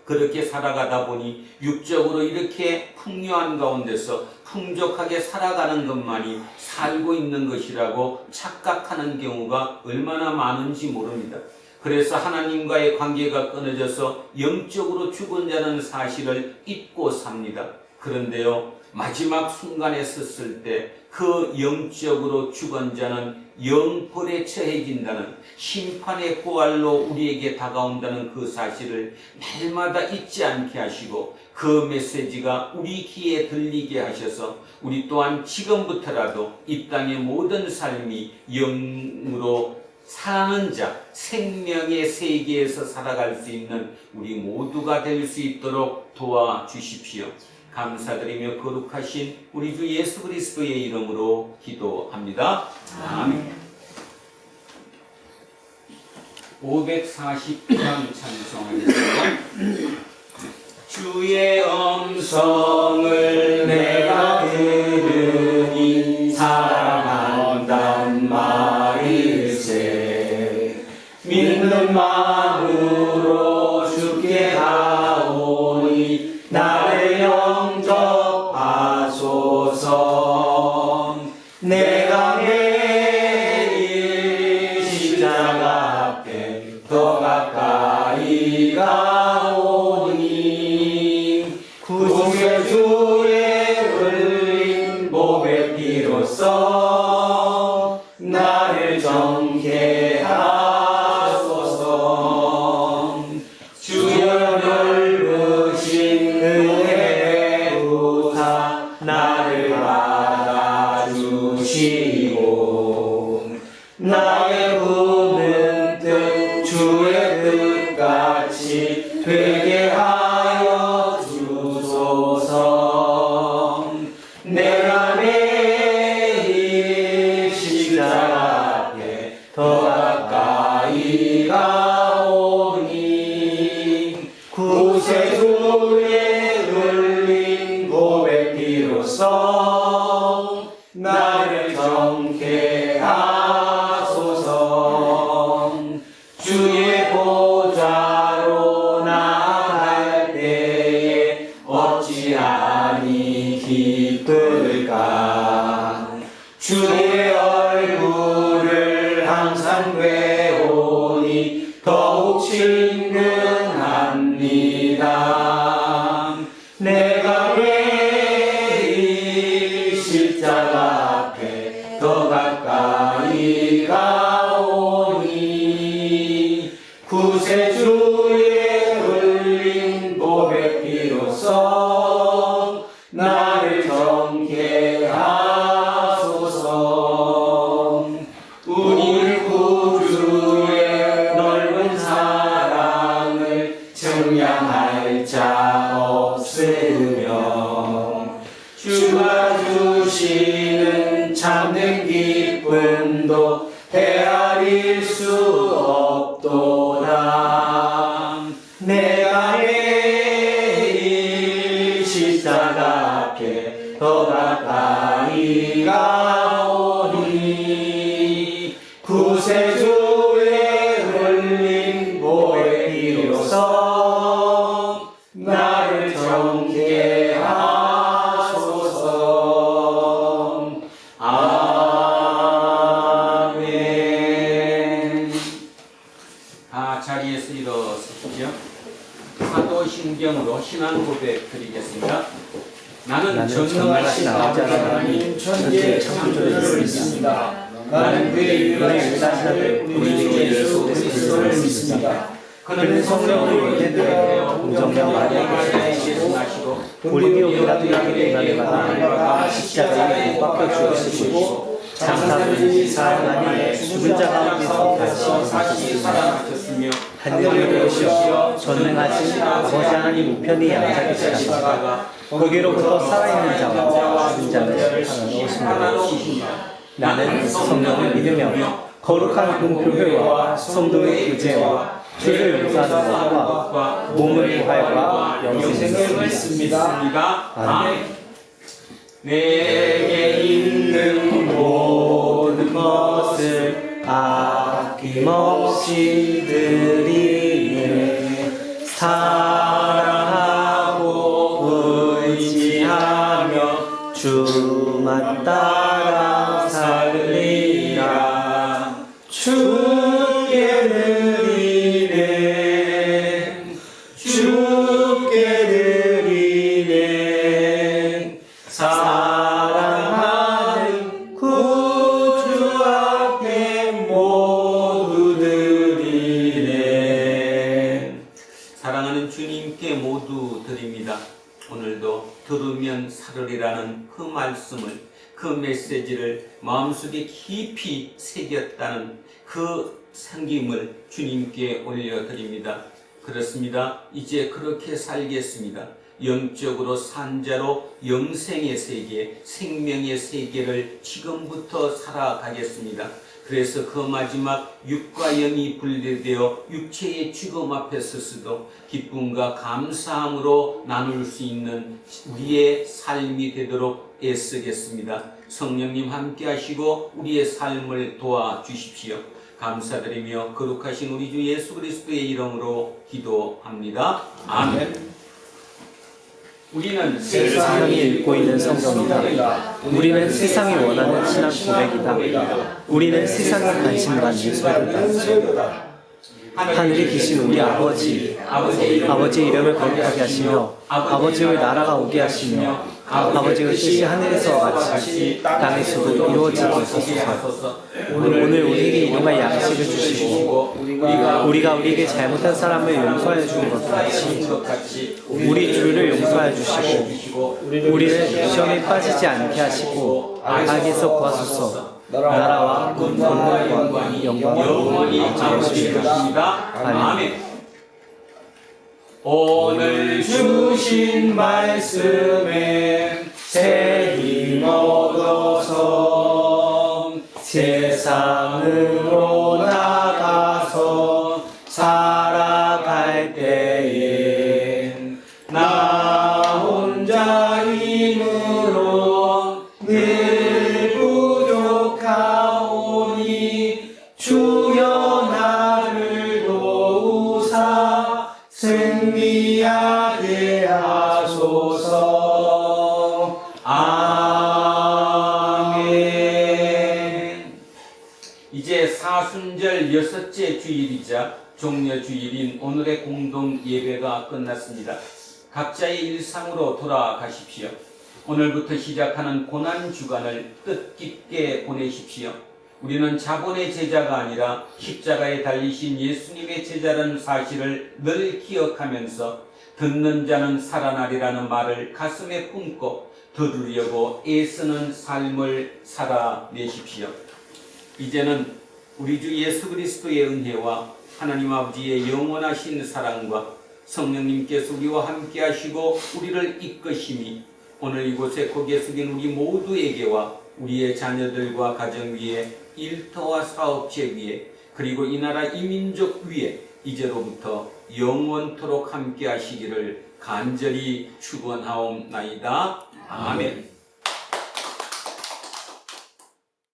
그렇게 살아가다 보니 육적으로 이렇게 풍요한 가운데서 풍족하게 살아가는 것만이 살고 있는 것이라고 착각하는 경우가 얼마나 많은지 모릅니다. 그래서 하나님과의 관계가 끊어져서 영적으로 죽은 자는 사실을 잊고 삽니다. 그런데요, 마지막 순간에 섰을 때 그 영적으로 죽은 자는 영벌에 처해진다는 심판의 부활로 우리에게 다가온다는 그 사실을 날마다 잊지 않게 하시고 그 메시지가 우리 귀에 들리게 하셔서 우리 또한 지금부터라도 이 땅의 모든 삶이 영으로 사는 자, 생명의 세계에서 살아갈 수 있는 우리 모두가 될 수 있도록 도와주십시오. 감사드리며 거룩하신 우리 주 예수 그리스도의 이름으로 기도합니다. 아멘. 540장 찬송하겠습니다. 주의 음성을 내가 들으니 사랑한단 말일세. 믿는 마음으로 주께 하오니 나를 더 가까이 가오니 구세주의 흘린 몸의 피로써 나를 정케 하소서. 주여 넓으신 은혜 부사 나를 받아주시고 나의 부는 뜻 주의 뜻같이 되게 하여 주소서. 내가 매일 십자가 앞에 더 가까이 가오니 구세주의 흘린 고백 피로써 나를 정케 하소서. 주의 보좌로 나아갈 때에 어찌하니 기쁠까. 주의 얼굴을 항상 배우니 더욱 친근합니다. 내가 매일 십자가 앞에 더 가까이 가오니 구세주의 흘린 보배 피로써 나를 정케 하소서. 우리 구주의 넓은 사랑을 증량할 자 없으며 주가 주시는 참된 기쁨도 헤아릴 수 없도다. 내가 매일 십자가 앞에 더 가까이 가오니 구세주의 흘린 보배 피로써 나를 정케 하소서. 아멘. 자리에서 일어서시죠. 사도신경으로 신앙 고백 드리겠습니다. 나는 전능하신 아버지 하나님 천지의 창조주를 믿습니다. 나는 그의 유일한 아들 우리 주 예수 그리스도를 믿습니다. 그는 성령으로 인해되어 공정령 마리아에게 계승하시고 본디오 빌라도에게 고난을 받아 십자가에 못 박혀 죽으시고 장사들이 사흘만에 죽은 자 가운데서 다시 살아나셨으며 하늘에 오시어 전능하신 아버지 하나님 우편에 앉아 계시다가 거기로부터 살아있는 자와 죽은 자를 하나로 오십니다. 나는 성령을 믿으며 거룩한 공표회와 성도의 구제와 죄를 용서하는 것과 몸의 부활과 영생을 믿습니다. 아멘. 내게 있는 모든 것을 아낌없이 드리네. 사랑하고 의지하며 주만 따라 살리라. 주께 드리네. 주께 드리네. 사랑하는 구주 앞에 모두 드리네. 사랑하는 주님께 모두 드립니다. 오늘도 들으면 살으리라는 그 말씀을, 그 메시지를 마음속에 깊이 새겼다는 그 생김을 주님께 올려드립니다. 그렇습니다. 이제 그렇게 살겠습니다. 영적으로 산자로 영생의 세계, 생명의 세계를 지금부터 살아가겠습니다. 그래서 그 마지막 육과 영이 분리되어 육체의 죽음 앞에 서서도 기쁨과 감사함으로 나눌 수 있는 우리의 삶이 되도록 애쓰겠습니다. 성령님 함께 하시고 우리의 삶을 도와주십시오. 감사드리며 거룩하신 우리 주 예수 그리스도의 이름으로 기도합니다. 아멘. 우리는 세상이 읽고 있는 성경이다. 우리는 세상이 원하는 신앙 고백이다. 우리는 세상에 관심 갖는 소유다. 하늘에 계신 우리 아버지의 이름을 거룩하게 하시며 아버지의 나라가 오게 하시며 아버지의 뜻이 하늘에서 같이 땅에서도 이루어지게 하소서. 오늘 우리에게 일용할 양식을 주시고 우리가 우리에게 잘못한 사람을 용서하여 주는 것 같이 우리 주를 용서하여 주시고 우리를 시험에 빠지지 않게 하시고 악에서 구하소서. 나라와 권능과 영광이 아버지이시다. 아멘. 오늘 주신 말씀에 새 힘 얻어서 세상으로 나가서 살아갈 때에 나 혼자 힘으로 늘 부족하오니 주여 나를 도우사 승리하게 하소서. 아멘. 이제 사순절 여섯째 주일이자 종려 주일인 오늘의 공동 예배가 끝났습니다. 각자의 일상으로 돌아가십시오. 오늘부터 시작하는 고난 주간을 뜻깊게 보내십시오. 우리는 자본의 제자가 아니라 십자가에 달리신 예수님의 제자라는 사실을 늘 기억하면서 듣는 자는 살아나리라는 말을 가슴에 품고 들으려고 애쓰는 삶을 살아내십시오. 이제는 우리 주 예수 그리스도의 은혜와 하나님 아버지의 영원하신 사랑과 성령님께서 우리와 함께 하시고 우리를 이끄심이 오늘 이곳에 고개 숙인 우리 모두에게와 우리의 자녀들과 가정 위에 일터와 사업체 위에 그리고 이 나라 이 민족 위에 이제로부터 영원토록 함께 하시기를 간절히 축원하옵나이다. 아멘.